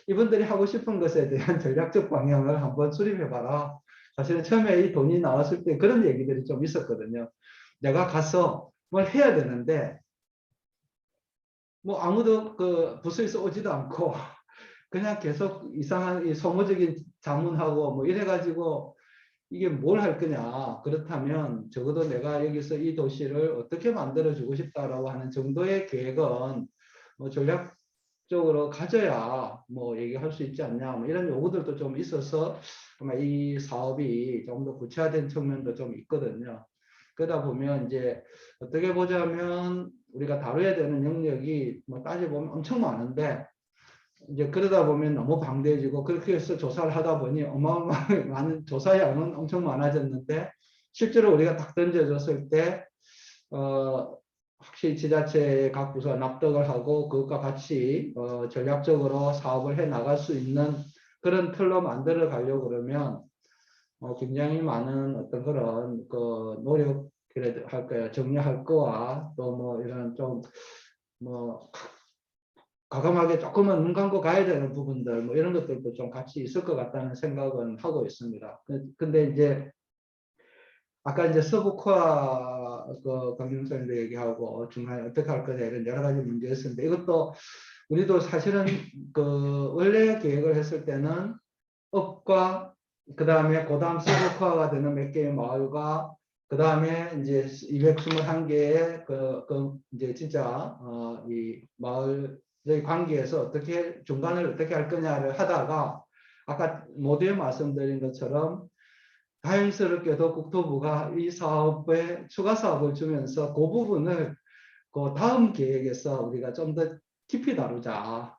이분들이 하고 싶은 것에 대한 전략적 방향을 한번 수립해봐라. 사실은 처음에 이 돈이 나왔을 때 그런 얘기들이 좀 있었거든요. 내가 가서 뭘 해야 되는데 뭐 아무도 그 부서에서 오지도 않고 그냥 계속 이상한 이 소모적인 자문하고 뭐 이래가지고 이게 뭘 할 거냐. 그렇다면 적어도 내가 여기서 이 도시를 어떻게 만들어주고 싶다라고 하는 정도의 계획은 뭐 전략적으로 가져야 뭐 얘기할 수 있지 않냐. 뭐 이런 요구들도 좀 있어서 아마 이 사업이 좀 더 구체화된 측면도 좀 있거든요. 그러다 보면 이제 어떻게 보자면 우리가 다뤄야 되는 영역이 뭐 따져보면 엄청 많은데 이제 그러다 보면 너무 방대해지고 그렇게 해서 조사를 하다 보니 어마어마하게 많은 조사량은 엄청 많아졌는데 실제로 우리가 딱 던져줬을 때 확실히 지자체의 각 부서가 납득을 하고 그것과 같이 전략적으로 사업을 해 나갈 수 있는 그런 틀로 만들어 가려고 그러면 굉장히 많은 어떤 그런 그 노력 할 거야 정리할 거와 또 뭐 이런 좀 뭐 과감하게 조금은 눈 감고 가야 되는 부분들 뭐 이런 것들도 좀 같이 있을 것 같다는 생각은 하고 있습니다. 근데 이제 아까 이제 서브코어 그 강경선도 얘기하고 중간에 어떻게 할 거냐 이런 여러 가지 문제였는데 이것도 우리도 사실은 그 원래 계획을 했을 때는 업과 그다음에 서브코어가 되는 몇 개의 마을과 그다음에 이제 221개의 그 이제 진짜 이 마을 관계에서 어떻게 중간을 어떻게 할 거냐를 하다가 아까 모두에 말씀드린 것처럼 다행스럽게도 국토부가 이 사업에 추가 사업을 주면서 그 부분을 그 다음 계획에서 우리가 좀 더 깊이 다루자.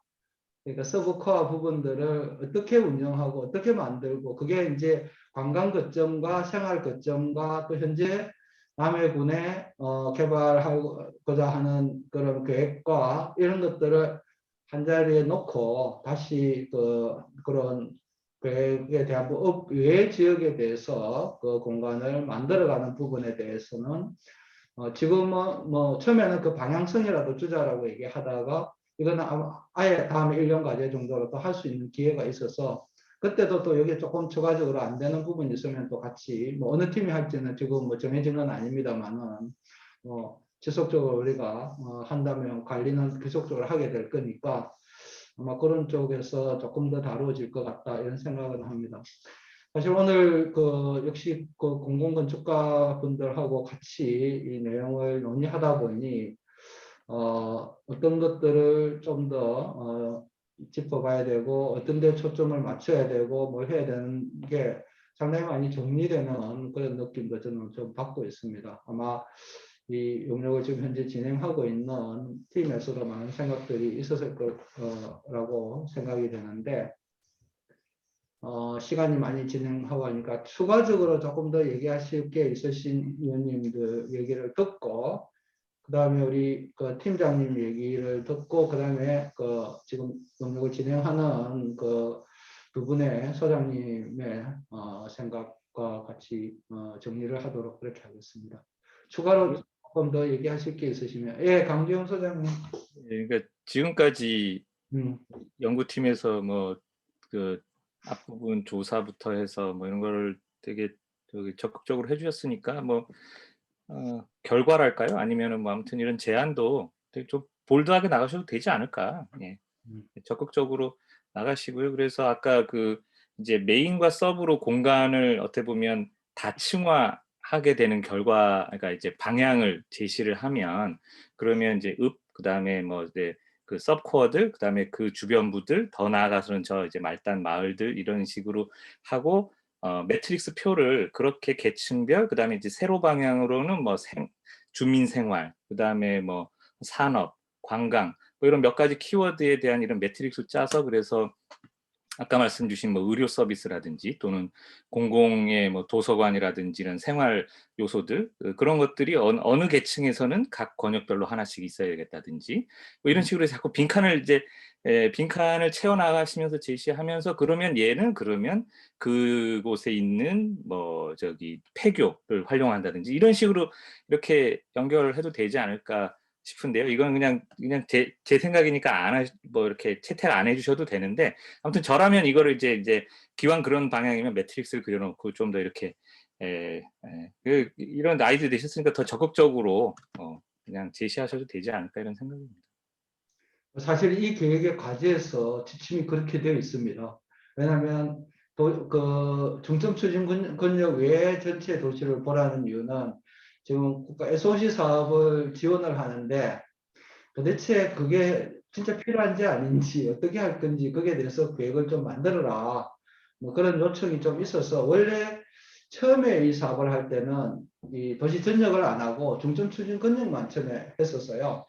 그러니까 서브코어 부분들을 어떻게 운영하고 어떻게 만들고 그게 이제 관광 거점과 생활 거점과 또 현재 남해군에 개발하고자 하는 그런 계획과 이런 것들을 한 자리에 놓고 다시 그런 계획에 대한 업 외 지역에 대해서 그 공간을 만들어가는 부분에 대해서는 지금은 뭐 처음에는 그 방향성이라도 주자라고 얘기하다가 이거는 아예 다음에 1년 과제 정도로 또 할 수 있는 기회가 있어서 그때도 또 여기 조금 추가적으로 안 되는 부분이 있으면 또 같이 뭐 어느 팀이 할지는 지금 뭐 정해진 건 아닙니다만은 지속적으로 우리가 한다면 관리는 계속적으로 하게 될 거니까 아마 그런 쪽에서 조금 더 다루어질 것 같다 이런 생각은 합니다. 사실 오늘 역시 공공건축가 분들하고 같이 이 내용을 논의하다 보니 어떤 것들을 좀 더 짚어봐야 되고 어떤 데 초점을 맞춰야 되고 뭘 해야 되는 게 상당히 많이 정리되는 그런 느낌도 저는 좀 받고 있습니다. 아마 이 용역을 지금 현재 진행하고 있는 팀에서도 많은 생각들이 있었을 거라고 생각이 되는데 시간이 많이 진행하고 하니까 추가적으로 조금 더 얘기하실 게 있으신 위원님들 얘기를 듣고 그 다음에 우리 팀장님 얘기를 듣고 그 다음에 지금 용역을 진행하는 두 분의 소장님의 생각과 같이 정리를 하도록 그렇게 하겠습니다. 추가로 조금 더 얘기하실 게 있으시면 강주영 소장님. 그러니까 지금까지 연구팀에서 그 앞부분 조사부터 해서 이런 거를 되게 적극적으로 해주셨으니까 결과랄까요? 아니면은 아무튼 이런 제안도 되게 좀 볼드하게 나가셔도 되지 않을까? 예. 적극적으로 나가시고요. 그래서 아까 이제 메인과 서브로 공간을 어떻게 보면 다층화하게 되는 결과, 그러니까 이제 방향을 제시를 하면 그러면 이제 그다음에 이제 그 서브코어들, 그다음에 그 주변부들, 더 나아가서는 이제 말단 마을들 이런 식으로 하고 매트릭스 표를 그렇게 계층별, 그다음에 이제 세로 방향으로는 주민 생활, 그다음에 산업, 관광 이런 몇 가지 키워드에 대한 이런 매트릭스 짜서 그래서 아까 말씀 주신 의료 서비스라든지 또는 공공의 도서관이라든지 이런 생활 요소들 그런 것들이 어느 계층에서는 각 권역별로 하나씩 있어야겠다든지 이런 식으로 자꾸 빈칸을 채워 나가시면서 제시하면서 그러면 얘는 그러면 그곳에 있는 폐교를 활용한다든지 이런 식으로 이렇게 연결을 해도 되지 않을까 싶은데요. 이건 그냥 제 생각이니까 이렇게 채택 안 해주셔도 되는데 아무튼 저라면 이거를 이제 기왕 그런 방향이면 매트릭스를 그려놓고 좀 더 이렇게 이런 아이디어 되셨으니까 더 적극적으로 그냥 제시하셔도 되지 않을까 이런 생각입니다. 사실 이 계획의 과제에서 지침이 그렇게 되어 있습니다. 왜냐하면 중점 추진 권역 외 전체 도시를 보라는 이유는 지금 국가 SOC 사업을 지원을 하는데 도대체 그게 진짜 필요한지 아닌지 어떻게 할 건지 거기에 대해서 계획을 좀 만들어라. 그런 요청이 좀 있어서 원래 처음에 이 사업을 할 때는 이 도시 전역을 안 하고 중점 추진 권역만 처음에 했었어요.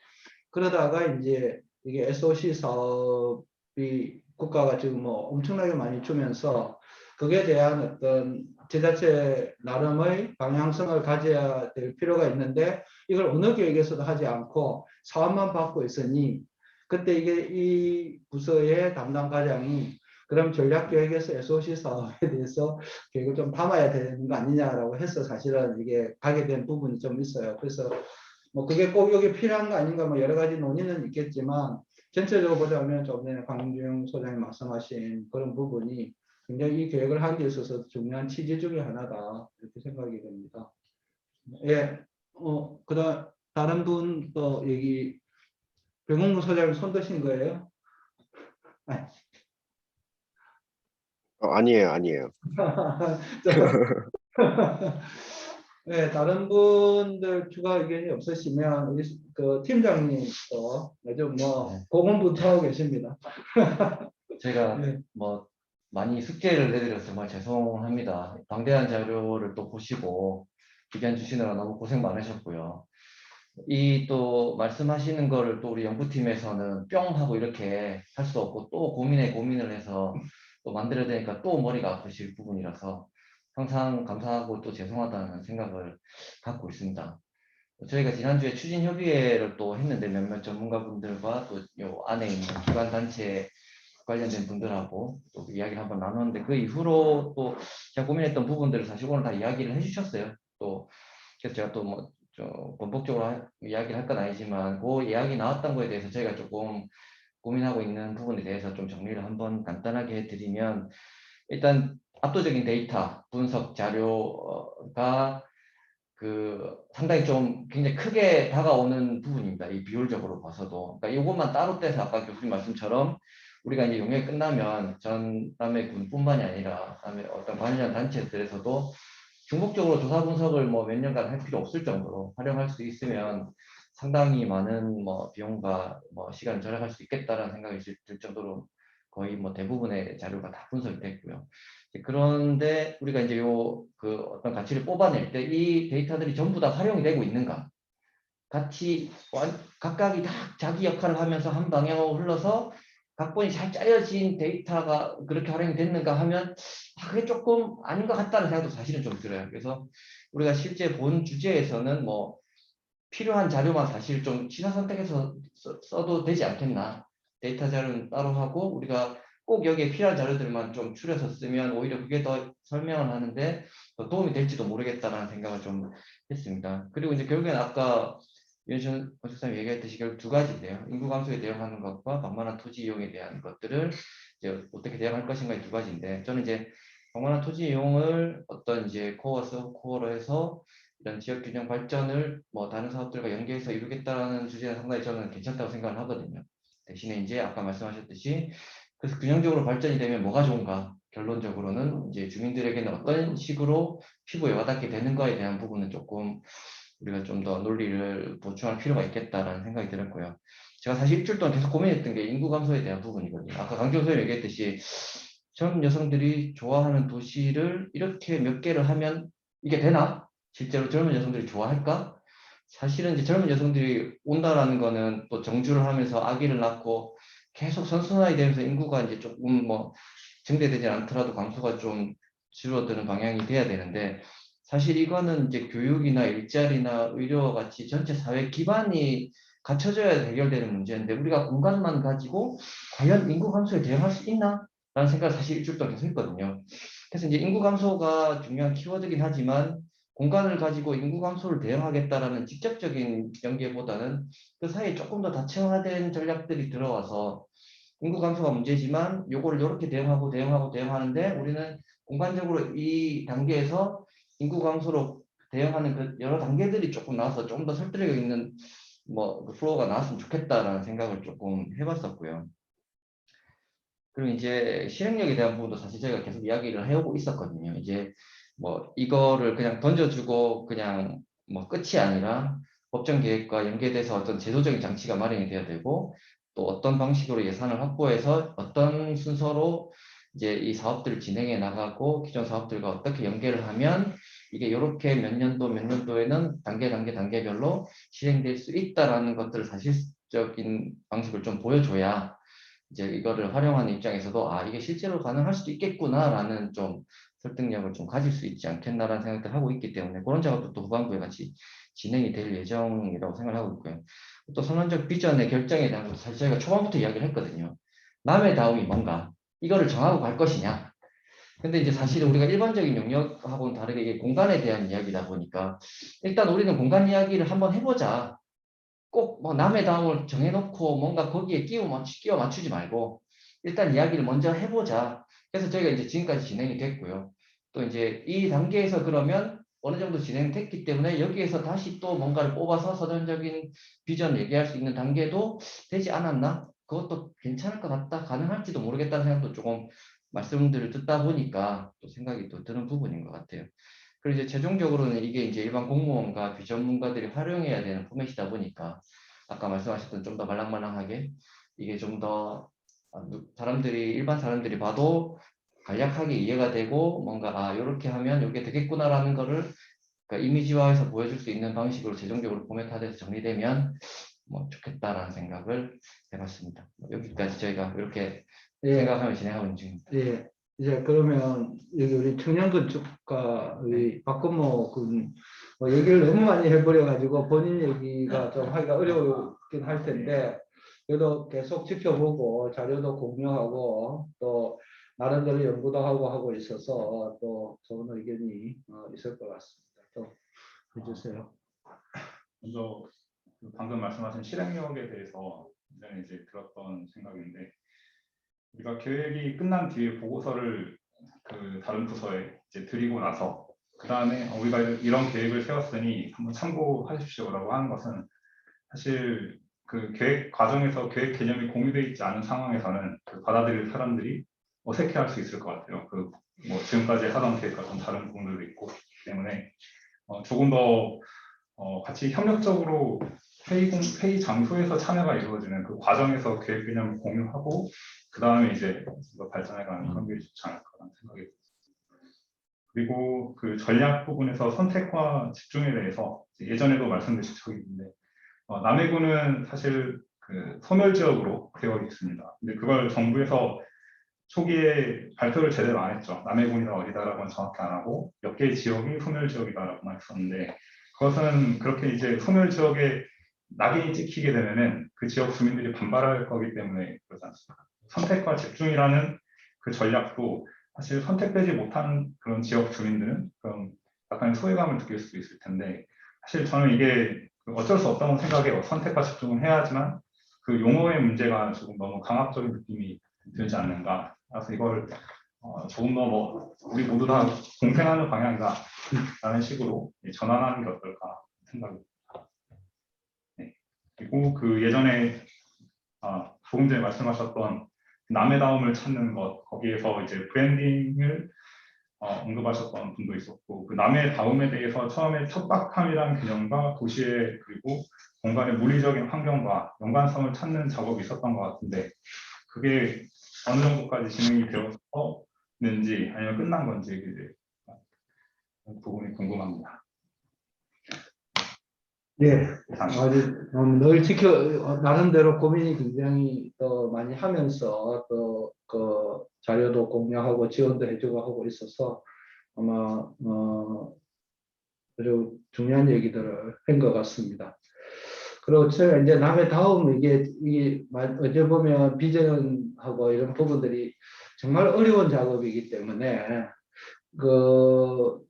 그러다가 이제 이게 SOC 사업이 국가가 지금 엄청나게 많이 주면서 그에 대한 어떤 지자체 나름의 방향성을 가져야 될 필요가 있는데 이걸 어느 계획에서도 하지 않고 사업만 받고 있으니 그때 이 부서의 담당 과장이 그럼 전략계획에서 SOC 사업에 대해서 계획을 좀 담아야 되는 거 아니냐라고 해서 사실은 이게 가게 된 부분이 좀 있어요. 그래서 그게 꼭 여기 필요한 거 아닌가 여러 가지 논의는 있겠지만 전체적으로 보자면 조금 전에 강주영 소장님 말씀하신 그런 부분이 굉장히 이 계획을 하는 데 있어서 중요한 취지 중에 하나다 이렇게 생각이 됩니다. 그다음 다른 분 또 얘기 병홍무 소장님 손 드신 거예요? 아니에요. 네, 다른 분들 추가 의견이 없으시면 우리 팀장님도 요즘 고군분투 하고 계십니다. 제가 네. 많이 숙제를 내드려서 정말 죄송합니다. 방대한 자료를 또 보시고 의견 주시느라 너무 고생 많으셨고요. 또 말씀하시는 거를 또 우리 연구팀에서는 뿅 하고 이렇게 할 수 없고 또 고민을 해서 또 만들어야 되니까 또 머리가 아프실 부분이라서 항상 감사하고 또 죄송하다는 생각을 갖고 있습니다. 저희가 지난주에 추진협의회를 또 했는데 몇몇 전문가분들과 또 요 안에 있는 기관단체 관련된 분들하고 또 이야기를 한번 나눴는데 그 이후로 또 제가 고민했던 부분들을 사실 오늘 다 이야기를 해주셨어요. 또 그래서 제가 또 좀 본격적으로 이야기를 할 건 아니지만 그 이야기 나왔던 거에 대해서 저희가 조금 고민하고 있는 부분에 대해서 좀 정리를 한번 간단하게 해드리면, 일단 압도적인 데이터 분석 자료가 상당히 좀 굉장히 크게 다가오는 부분입니다. 이 비율적으로 봐서도. 그러니까 이것만 따로 떼서 아까 교수님 말씀처럼 우리가 이제 용역이 끝나면 전남해군뿐만이 아니라 그다음에 어떤 관련 단체들에서도 중복적으로 조사 분석을 뭐 몇 년간 할 필요 없을 정도로 활용할 수 있으면 상당히 많은 뭐 비용과 뭐 시간을 절약할 수 있겠다라는 생각이 들 정도로 거의 뭐 대부분의 자료가 다 분석이 됐고요. 그런데 우리가 이제 어떤 가치를 뽑아낼 때 이 데이터들이 전부 다 활용이 되고 있는가? 같이 각각이 다 자기 역할을 하면서 한 방향으로 흘러서 각본이 잘 짜여진 데이터가 그렇게 활용이 됐는가 하면 그게 조금 아닌 것 같다는 생각도 사실은 좀 들어요. 그래서 우리가 실제 본 주제에서는 뭐 필요한 자료만 사실 좀 취사 선택해서 써도 되지 않겠나. 데이터 자료는 따로 하고 우리가 꼭 여기에 필요한 자료들만 좀 추려서 쓰면 오히려 그게 더 설명을 하는데 더 도움이 될지도 모르겠다라는 생각을 좀 했습니다. 그리고 이제 결국엔 아까 윤천 건축사님 얘기했듯이 결국 두 가지인데요. 인구 감소에 대응하는 것과 방만한 토지 이용에 대한 것들을 이제 어떻게 대응할 것인가 이 두 가지인데, 저는 이제 방만한 토지 이용을 어떤 이제 코어 서브 코어로 해서 이런 지역 균형 발전을 뭐 다른 사업들과 연계해서 이루겠다라는 주제는 상당히 저는 괜찮다고 생각을 하거든요. 대신에 이제 아까 말씀하셨듯이 그래서 균형적으로 발전이 되면 뭐가 좋은가? 결론적으로는 이제 주민들에게는 어떤 식으로 피부에 와닿게 되는가에 대한 부분은 조금 우리가 좀 더 논리를 보충할 필요가 있겠다라는 생각이 들었고요. 제가 사실 일주일 동안 계속 고민했던 게 인구 감소에 대한 부분이거든요. 아까 강정 선생님이 얘기했듯이 젊은 여성들이 좋아하는 도시를 이렇게 몇 개를 하면 이게 되나? 실제로 젊은 여성들이 좋아할까? 사실은 이제 젊은 여성들이 온다라는 거는 또 정주를 하면서 아기를 낳고 계속 선순환이 되면서 인구가 이제 조금 뭐 증대되지 않더라도 감소가 좀 줄어드는 방향이 돼야 되는데, 사실 이거는 이제 교육이나 일자리나 의료와 같이 전체 사회 기반이 갖춰져야 해결되는 문제인데 우리가 공간만 가지고 과연 인구 감소에 대응할 수 있나? 라는 생각을 사실 일주일 동안 계속 했거든요. 그래서 이제 인구 감소가 중요한 키워드긴 하지만 공간을 가지고 인구 감소를 대응하겠다라는 직접적인 연계보다는 그 사이에 조금 더 다층화된 전략들이 들어와서 인구 감소가 문제지만 요거를 이렇게 대응하는데 우리는 공간적으로 이 단계에서 인구 감소로 대응하는 그 여러 단계들이 조금 나와서 조금 더 설득력 있는 그 플로우가 나왔으면 좋겠다라는 생각을 조금 해봤었고요. 그리고 이제 실행력에 대한 부분도 사실 저희가 계속 이야기를 해오고 있었거든요. 이제 뭐 이거를 그냥 던져주고 그냥 뭐 끝이 아니라 법정 계획과 연계돼서 어떤 제도적인 장치가 마련이 돼야 되고 또 어떤 방식으로 예산을 확보해서 어떤 순서로 이제 이 사업들을 진행해 나가고 기존 사업들과 어떻게 연계를 하면 이게 이렇게 몇 년도에는 단계별로 실행될 수 있다라는 것들을 사실적인 방식을 좀 보여줘야 이제 이거를 활용하는 입장에서도 이게 실제로 가능할 수도 있겠구나라는 좀 설득력을 좀 가질 수 있지 않겠나라는 생각을 하고 있기 때문에 그런 작업도 또 후반부에 같이 진행이 될 예정이라고 생각하고 있고요. 또 선언적 비전의 결정에 대한 것도 사실 저희가 초반부터 이야기를 했거든요. 남의 다움이 뭔가 이거를 정하고 갈 것이냐. 근데 이제 사실 우리가 일반적인 영역하고는 다르게 이게 공간에 대한 이야기다 보니까 일단 우리는 공간 이야기를 한번 해보자. 꼭 뭐 남의 다음을 정해놓고 뭔가 거기에 끼워 맞추지 말고 일단 이야기를 먼저 해보자. 그래서 저희가 이제 지금까지 진행이 됐고요. 또 이제 이 단계에서 그러면 어느 정도 진행됐기 때문에 여기에서 다시 또 뭔가를 뽑아서 서론적인 비전을 얘기할 수 있는 단계도 되지 않았나? 그것도 괜찮을 것 같다. 가능할지도 모르겠다는 생각도 조금 말씀들을 듣다 보니까 또 생각이 또 드는 부분인 것 같아요. 그리고 이제 최종적으로는 이게 이제 일반 공무원과 비전문가들이 활용해야 되는 포맷이다 보니까 아까 말씀하셨던 좀 더 말랑말랑하게 이게 좀 더 일반 사람들이 봐도 간략하게 이해가 되고 뭔가 이렇게 하면 이게 되겠구나라는 거를 그러니까 이미지화해서 보여줄 수 있는 방식으로 최종적으로 포맷화돼서 정리되면 뭐 좋겠다라는 생각을 해봤습니다. 여기까지 저희가 이렇게 생각하며 진행하고 있는 중입니다. 예. 이제 그러면 여기 우리 청년건축가 우리 박건모 군 얘기를 너무 많이 해버려 가지고 본인 얘기가 좀 하기가 어려웠긴 할 텐데 그래도 계속 지켜보고 자료도 공유하고 또 나름대로 연구도 하고 있어서 또 좋은 의견이 있을 것 같습니다. 또 해주세요. 먼저 방금 말씀하신 실행력에 대해서 이제 들었던 생각인데, 우리가 계획이 끝난 뒤에 보고서를 그 다른 부서에 이제 드리고 나서 그 다음에 우리가 이런 계획을 세웠으니 한번 참고하십시오라고 하는 것은 사실 그 계획 과정에서 계획 개념이 공유되어 있지 않은 상황에서는 그 받아들일 사람들이 어색해할 수 있을 것 같아요. 그 뭐 지금까지 하던 계획과 좀 다른 부분들도 있고 때문에 조금 더 같이 협력적으로 회의 장소에서 참여가 이루어지는 그 과정에서 계획 개념을 공유하고 그 다음에 이제 발전해가는 그런 게 좋지 않을까라는 생각이 듭니다. 그리고 그 전략 부분에서 선택과 집중에 대해서 예전에도 말씀드린 적이 있는데 남해군은 사실 그 소멸 지역으로 되어 있습니다. 근데 그걸 정부에서 초기에 발표를 제대로 안 했죠. 남해군이가 어디다라고는 정확히 안 하고 몇 개의 지역이 소멸 지역이다라고만 했었는데, 그것은 그렇게 이제 소멸 지역에 낙인이 찍히게 되면은 그 지역 주민들이 반발할 거기 때문에 그러지 않습니까? 선택과 집중이라는 그 전략도 사실 선택되지 못한 그런 지역 주민들은 그런 약간의 소외감을 느낄 수도 있을 텐데, 사실 저는 이게 어쩔 수 없다고 생각해요. 선택과 집중을 해야 하지만 그 용어의 문제가 조금 너무 강압적인 느낌이 들지 않는가. 그래서 이걸 조금 더 뭐 우리 모두 다 공생하는 방향이다라는 식으로 전환하는 게 어떨까 생각입니다. 네. 그리고 그 예전에 조금 전에 말씀하셨던 남해다움을 찾는 것, 거기에서 이제 브랜딩을 언급하셨던 분도 있었고, 그 남해다움에 대해서 처음에 척박함이라는 개념과 도시의 그리고 공간의 물리적인 환경과 연관성을 찾는 작업이 있었던 것 같은데, 그게 어느 정도까지 진행이 되었는지 아니면 끝난 건지 이제 그 부분이 궁금합니다. 네, 늘 나름대로 고민이 굉장히 또 많이 하면서 또 그 자료도 공유하고 지원도 해주고 하고 있어서 아마 아주 중요한 얘기들을 한 것 같습니다. 그리고 제가 이제 남해다움 이게 어제 보면 비전하고 이런 부분들이 정말 어려운 작업이기 때문에 그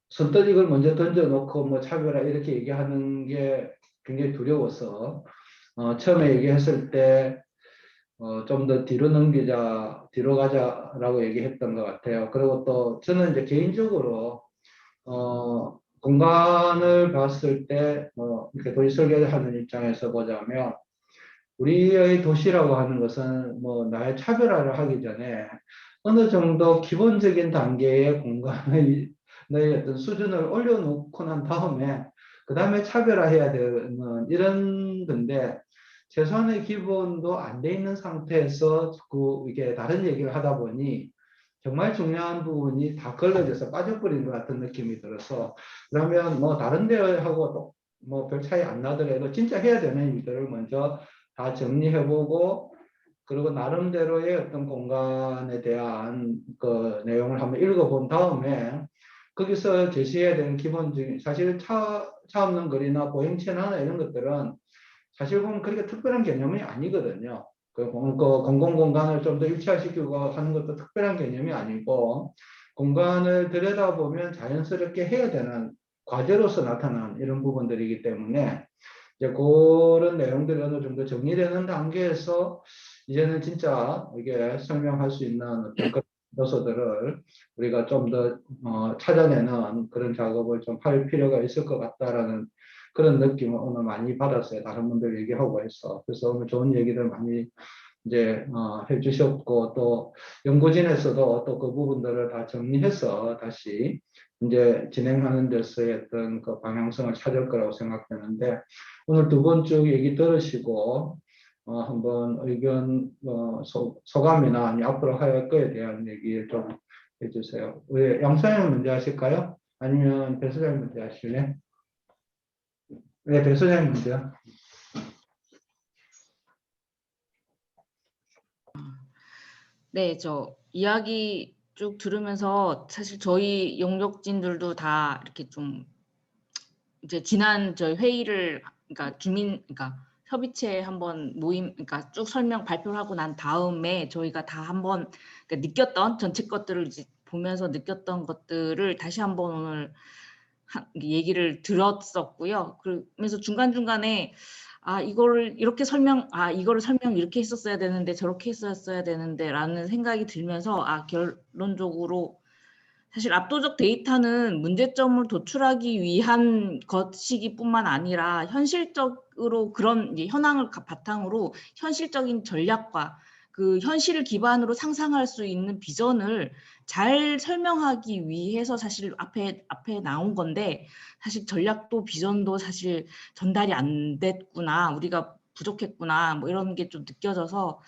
선뜻 이걸 먼저 던져놓고 뭐 차별화 이렇게 얘기하는 게 굉장히 두려워서 처음에 얘기했을 때 좀 더 뒤로 넘기자, 뒤로 가자라고 얘기했던 것 같아요. 그리고 또 저는 이제 개인적으로 공간을 봤을 때 이렇게 도시 설계를 하는 입장에서 보자면 우리의 도시라고 하는 것은 뭐 나의 차별화를 하기 전에 어느 정도 기본적인 단계의 공간의 어떤 수준을 올려놓고 난 다음에 그 다음에 차별화해야 되는 이런 건데, 최소한의 기본도 안 돼 있는 상태에서 자꾸 이게 다른 얘기를 하다 보니 정말 중요한 부분이 다 걸러져서 빠져버린 것 같은 느낌이 들어서, 그러면 뭐 다른 데하고 뭐 별 차이 안 나더라도 진짜 해야 되는 일들을 먼저 다 정리해보고, 그리고 나름대로의 어떤 공간에 대한 그 내용을 한번 읽어본 다음에 거기서 제시해야 되는 기본적인, 사실 차 없는 거리나 보행채나 이런 것들은 사실 보면 그렇게 특별한 개념이 아니거든요. 그 공공공간을 좀 더 일치화시키고 하는 것도 특별한 개념이 아니고, 공간을 들여다보면 자연스럽게 해야 되는 과제로서 나타난 이런 부분들이기 때문에 이제 그런 내용들이 어느 정도 정리되는 단계에서 이제는 진짜 이게 설명할 수 있는 어떤 그런 요소들을 우리가 좀 더 찾아내는 그런 작업을 좀 할 필요가 있을 것 같다라는 그런 느낌을 오늘 많이 받았어요. 다른 분들 얘기하고 해서. 그래서 오늘 좋은 얘기들 많이 이제 해주셨고, 또 연구진에서도 또 그 부분들을 다 정리해서 다시 이제 진행하는 데서의 어떤 그 방향성을 찾을 거라고 생각되는데, 오늘 두 번 쭉 얘기 들으시고 한번 의견 소감이나 아니 앞으로 할 거에 대한 얘기를 좀 해주세요. 우리 양소장님 먼저 하실까요? 아니면 배 소장님 먼저 하실래요? 네, 배 소장님 먼저. 네, 저 이야기 쭉 들으면서 사실 저희 용역진들도 다 이렇게 좀 이제 지난 저희 회의를, 그러니까 그러니까 협의체 한번 모임, 그러니까 쭉 설명 발표를 하고 난 다음에 저희가 다 한번 그러니까 느꼈던 전체 것들을 이제 보면서 느꼈던 것들을 다시 한번 오늘 얘기를 들었었고요. 그러면서 중간중간에 이거를 설명 이렇게 했었어야 되는데 저렇게 했었어야 되는데라는 생각이 들면서 결론적으로 사실 압도적 데이터는 문제점을 도출하기 위한 것이기뿐만 아니라 현실적으로 그런 이제 현황을 바탕으로 현실적인 전략과 그 현실을 기반으로 상상할 수 있는 비전을 잘 설명하기 위해서 사실 앞에 나온 건데, 사실 전략도 비전도 사실 전달이 안 됐구나, 우리가 부족했구나, 뭐 이런 게 좀 느껴져서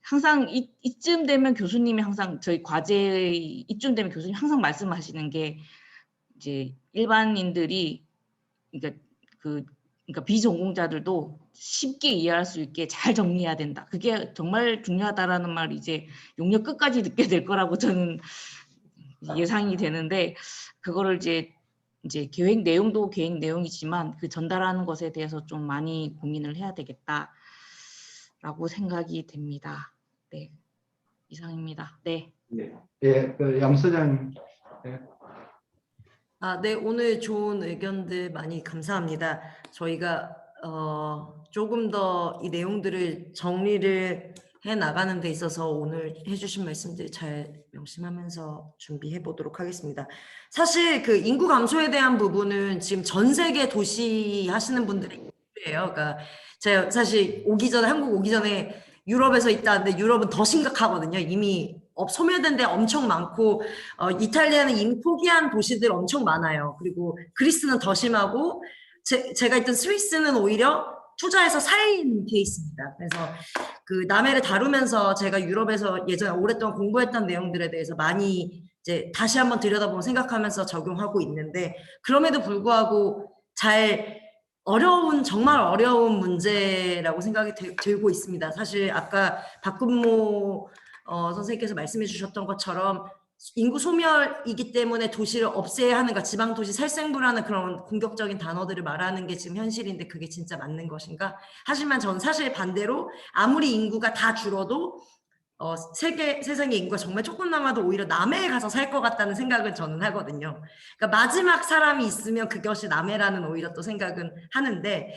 항상 이쯤 되면 교수님이 항상 저희 과제 이쯤 되면 교수님 항상 말씀하시는 게 이제 일반인들이 그러니까 비전공자들도 쉽게 이해할 수 있게 잘 정리해야 된다. 그게 정말 중요하다라는 말 이제 용역 끝까지 듣게 될 거라고 저는 예상이 되는데, 그거를 이제 계획 내용도 계획 내용이지만 그 전달하는 것에 대해서 좀 많이 고민을 해야 되겠다라고 생각이 됩니다. 네, 이상입니다. 네. 예, 양 소장님. 예. 네, 오늘 좋은 의견들 많이 감사합니다. 저희가 조금 더 이 내용들을 정리를 해 나가는 데 있어서 오늘 해주신 말씀들 잘 명심하면서 준비해 보도록 하겠습니다. 사실 그 인구 감소에 대한 부분은 지금 전 세계 도시 하시는 분들이 있어요. 그러니까 제가 사실 한국 오기 전에 유럽에서 있다는데 유럽은 더 심각하거든요. 이미 소멸된 데 엄청 많고 이탈리아는 이미 포기한 도시들 엄청 많아요. 그리고 그리스는 더 심하고 제가 있던 스위스는 오히려 투자해서 살인 케이스입니다. 그래서 그 남해를 다루면서 제가 유럽에서 예전에 오랫동안 공부했던 내용들에 대해서 많이 이제 다시 한번 들여다보면 생각하면서 적용하고 있는데, 그럼에도 불구하고 정말 어려운 문제라고 생각이 들고 있습니다. 사실 아까 박근모 선생님께서 말씀해 주셨던 것처럼 인구 소멸이기 때문에 도시를 없애야 하는가, 지방도시 살생부라는 그런 공격적인 단어들을 말하는 게 지금 현실인데 그게 진짜 맞는 것인가? 하지만 저는 사실 반대로 아무리 인구가 다 줄어도 세상의 인구가 정말 조금 남아도 오히려 남해에 가서 살 것 같다는 생각은 저는 하거든요. 그러니까 마지막 사람이 있으면 그것이 남해라는 오히려 또 생각은 하는데,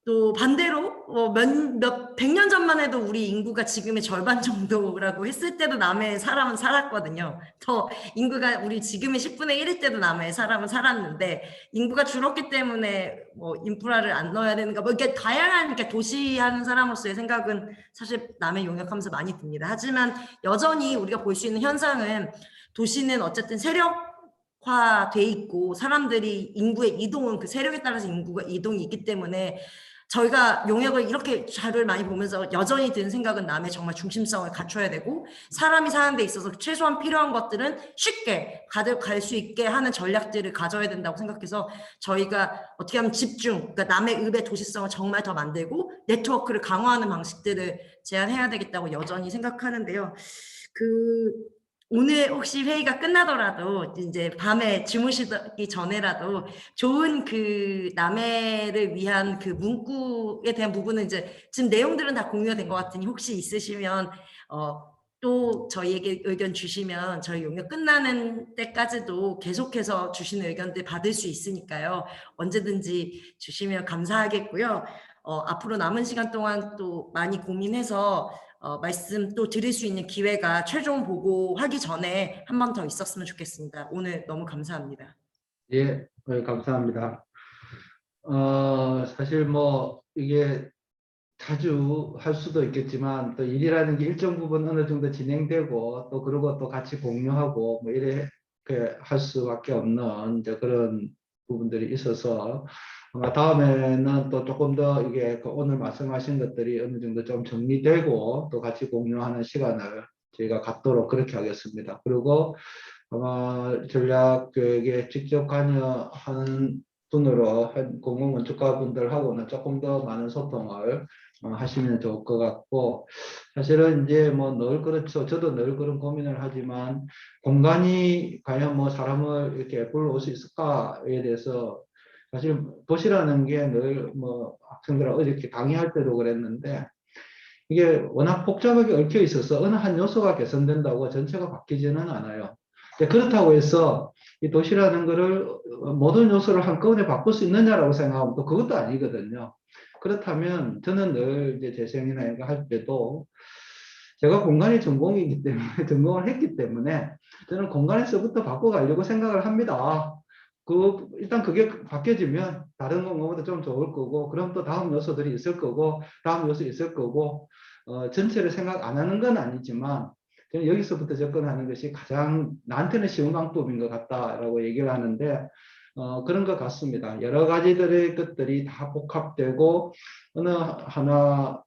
또 반대로 몇 100년 전만 해도 우리 인구가 지금의 절반 정도라고 했을 때도 남해에 사람은 살았거든요. 더 인구가 우리 지금의 10분의 1일 때도 남해에 사람은 살았는데, 인구가 줄었기 때문에 뭐 인프라를 안 넣어야 되는가, 뭐 이렇게 다양한, 이렇게 도시하는 사람으로서의 생각은 사실 남해 용역하면서 많이 듭니다. 하지만 여전히 우리가 볼 수 있는 현상은, 도시는 어쨌든 세력화돼 있고 사람들이 인구의 이동은 그 세력에 따라서 인구가 이동이 있기 때문에, 저희가 용역을 이렇게 자료를 많이 보면서 여전히 드는 생각은 남의 정말 중심성을 갖춰야 되고, 사람이 사는 데 있어서 최소한 필요한 것들은 쉽게 갈 수 있게 하는 전략들을 가져야 된다고 생각해서, 저희가 어떻게 하면 그러니까 남의 읍의 도시성을 정말 더 만들고 네트워크를 강화하는 방식들을 제안해야 되겠다고 여전히 생각하는데요. 오늘 혹시 회의가 끝나더라도 이제 밤에 주무시기 전에라도 좋은 그 남해를 위한 그 문구에 대한 부분은 이제 지금 내용들은 다 공유가 된 것 같으니, 혹시 있으시면 또 저희에게 의견 주시면 저희 용역 끝나는 때까지도 계속해서 주시는 의견들 받을 수 있으니까요. 언제든지 주시면 감사하겠고요. 앞으로 남은 시간 동안 또 많이 고민해서 말씀 또 드릴 수 있는 기회가 최종 보고하기 전에 한 번 더 있었으면 좋겠습니다. 오늘 너무 감사합니다. 예, 감사합니다. 사실 뭐 이게 자주 할 수도 있겠지만, 또 일이라는 게 일정 부분 어느 정도 진행되고 또 그러고 또 같이 공유하고 뭐 이렇게 할 수밖에 없는 이제 그런 부분들이 있어서, 아마 다음에는 또 조금 더 이게 오늘 말씀하신 것들이 어느 정도 좀 정리되고 또 같이 공유하는 시간을 저희가 갖도록 그렇게 하겠습니다. 그리고 아마 전략계획에 직접 관여하는 분으로 공공건축가분들하고는 조금 더 많은 소통을 하시면 좋을 것 같고, 사실은 이제 뭐 늘 그렇죠. 저도 늘 그런 고민을 하지만, 공간이 과연 뭐 사람을 이렇게 불러올 수 있을까에 대해서 사실 도시라는 게 늘 뭐 학생들하고 이렇게 강의할 때도 그랬는데, 이게 워낙 복잡하게 얽혀 있어서 어느 한 요소가 개선된다고 전체가 바뀌지는 않아요. 그렇다고 해서 이 도시라는 거를 모든 요소를 한꺼번에 바꿀 수 있느냐라고 생각하면 또 그것도 아니거든요. 그렇다면 저는 늘 이제 재생이나 이거 할 때도 제가 공간이 전공이기 때문에 전공을 했기 때문에 저는 공간에서부터 바꿔가려고 생각을 합니다. 일단 그게 바뀌어지면 다른 공간보다 좀 좋을 거고, 그럼 또 다음 요소들이 있을 거고, 다음 요소 있을 거고, 전체를 생각 안 하는 건 아니지만 저는 여기서부터 접근하는 것이 가장 나한테는 쉬운 방법인 것 같다라고 얘기를 하는데, 그런 것 같습니다. 여러 가지들의 것들이 다 복합되고 어느 하나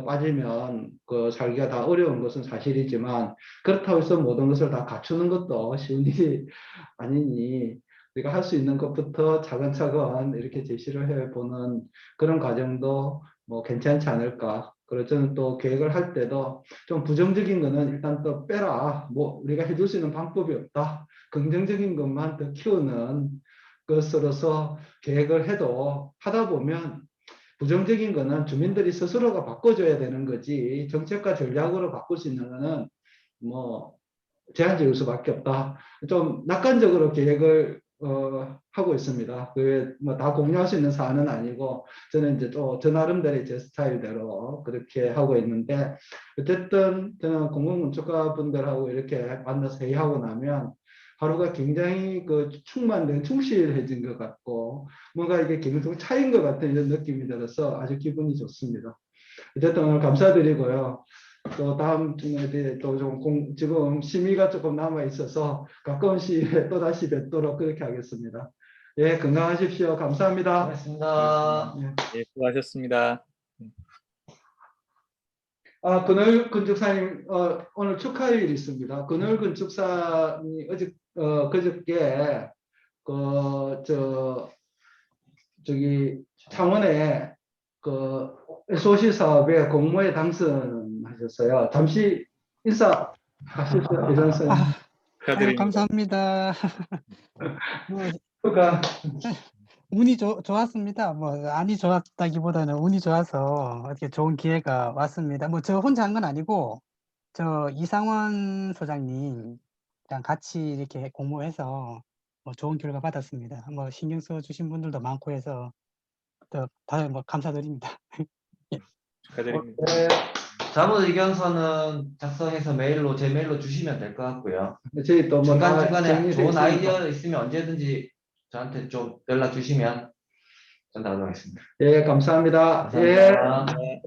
빠지면 살기가 다 어려운 것은 사실이지만, 그렇다고 해서 모든 것을 다 갖추는 것도 쉬운 일이 아니니 우리가 할 수 있는 것부터 차근차근 이렇게 제시를 해보는 그런 과정도 뭐 괜찮지 않을까. 그리고 저는 또 계획을 할 때도 좀 부정적인 거는 일단 또 빼라. 뭐 우리가 해줄 수 있는 방법이 없다. 긍정적인 것만 더 키우는 것으로서 계획을 해도 하다 보면 부정적인 거는 주민들이 스스로가 바꿔줘야 되는 거지, 정책과 전략으로 바꿀 수 있는 거는 뭐 제한적일 수밖에 없다. 좀 낙관적으로 계획을 하고 있습니다. 뭐다 공유할 수 있는 사안은 아니고 저는 이제 또 저 나름대로의 제 스타일대로 그렇게 하고 있는데, 어쨌든 저는 공공건축가 분들하고 이렇게 만나서 회의하고 나면 하루가 굉장히 충만된, 충실해진 것 같고 뭔가 이게 계속 차인 것 같은 이런 느낌이 들어서 아주 기분이 좋습니다. 어쨌든 오늘 감사드리고요. 또 다음 주에 또 좀 지금 심의가 조금 남아 있어서 가까운 시일에 또 다시 뵙도록 그렇게 하겠습니다. 예, 건강하십시오. 감사합니다. 고맙습니다. 예, 수고하셨습니다. 근을 건축사님, 오늘 축하일이 있습니다. 건을 건축사님이 그저께 저기 창원에 SOC 사업에 공모에 당선하셨어요. 잠시 인사하십시오, 대전선. 아유, 감사합니다. 그러니까 운이 좋았습니다. 뭐 안이 좋았다기보다는 운이 좋아서 이렇게 좋은 기회가 왔습니다. 뭐 저 혼자 한 건 아니고 저 이상원 소장님이랑 같이 이렇게 공모해서 뭐 좋은 결과 받았습니다. 뭐 신경 써 주신 분들도 많고 해서 또 다들 뭐 감사드립니다. 축하드립니다. 네, 자문 의견서는 작성해서 제 메일로 주시면 될 것 같고요. 저희 또 뭐 중간중간에 좋은 아이디어 있으면 언제든지 저한테 좀 연락 주시면 전달하도록 하겠습니다. 예, 감사합니다. 감사합니다. 예.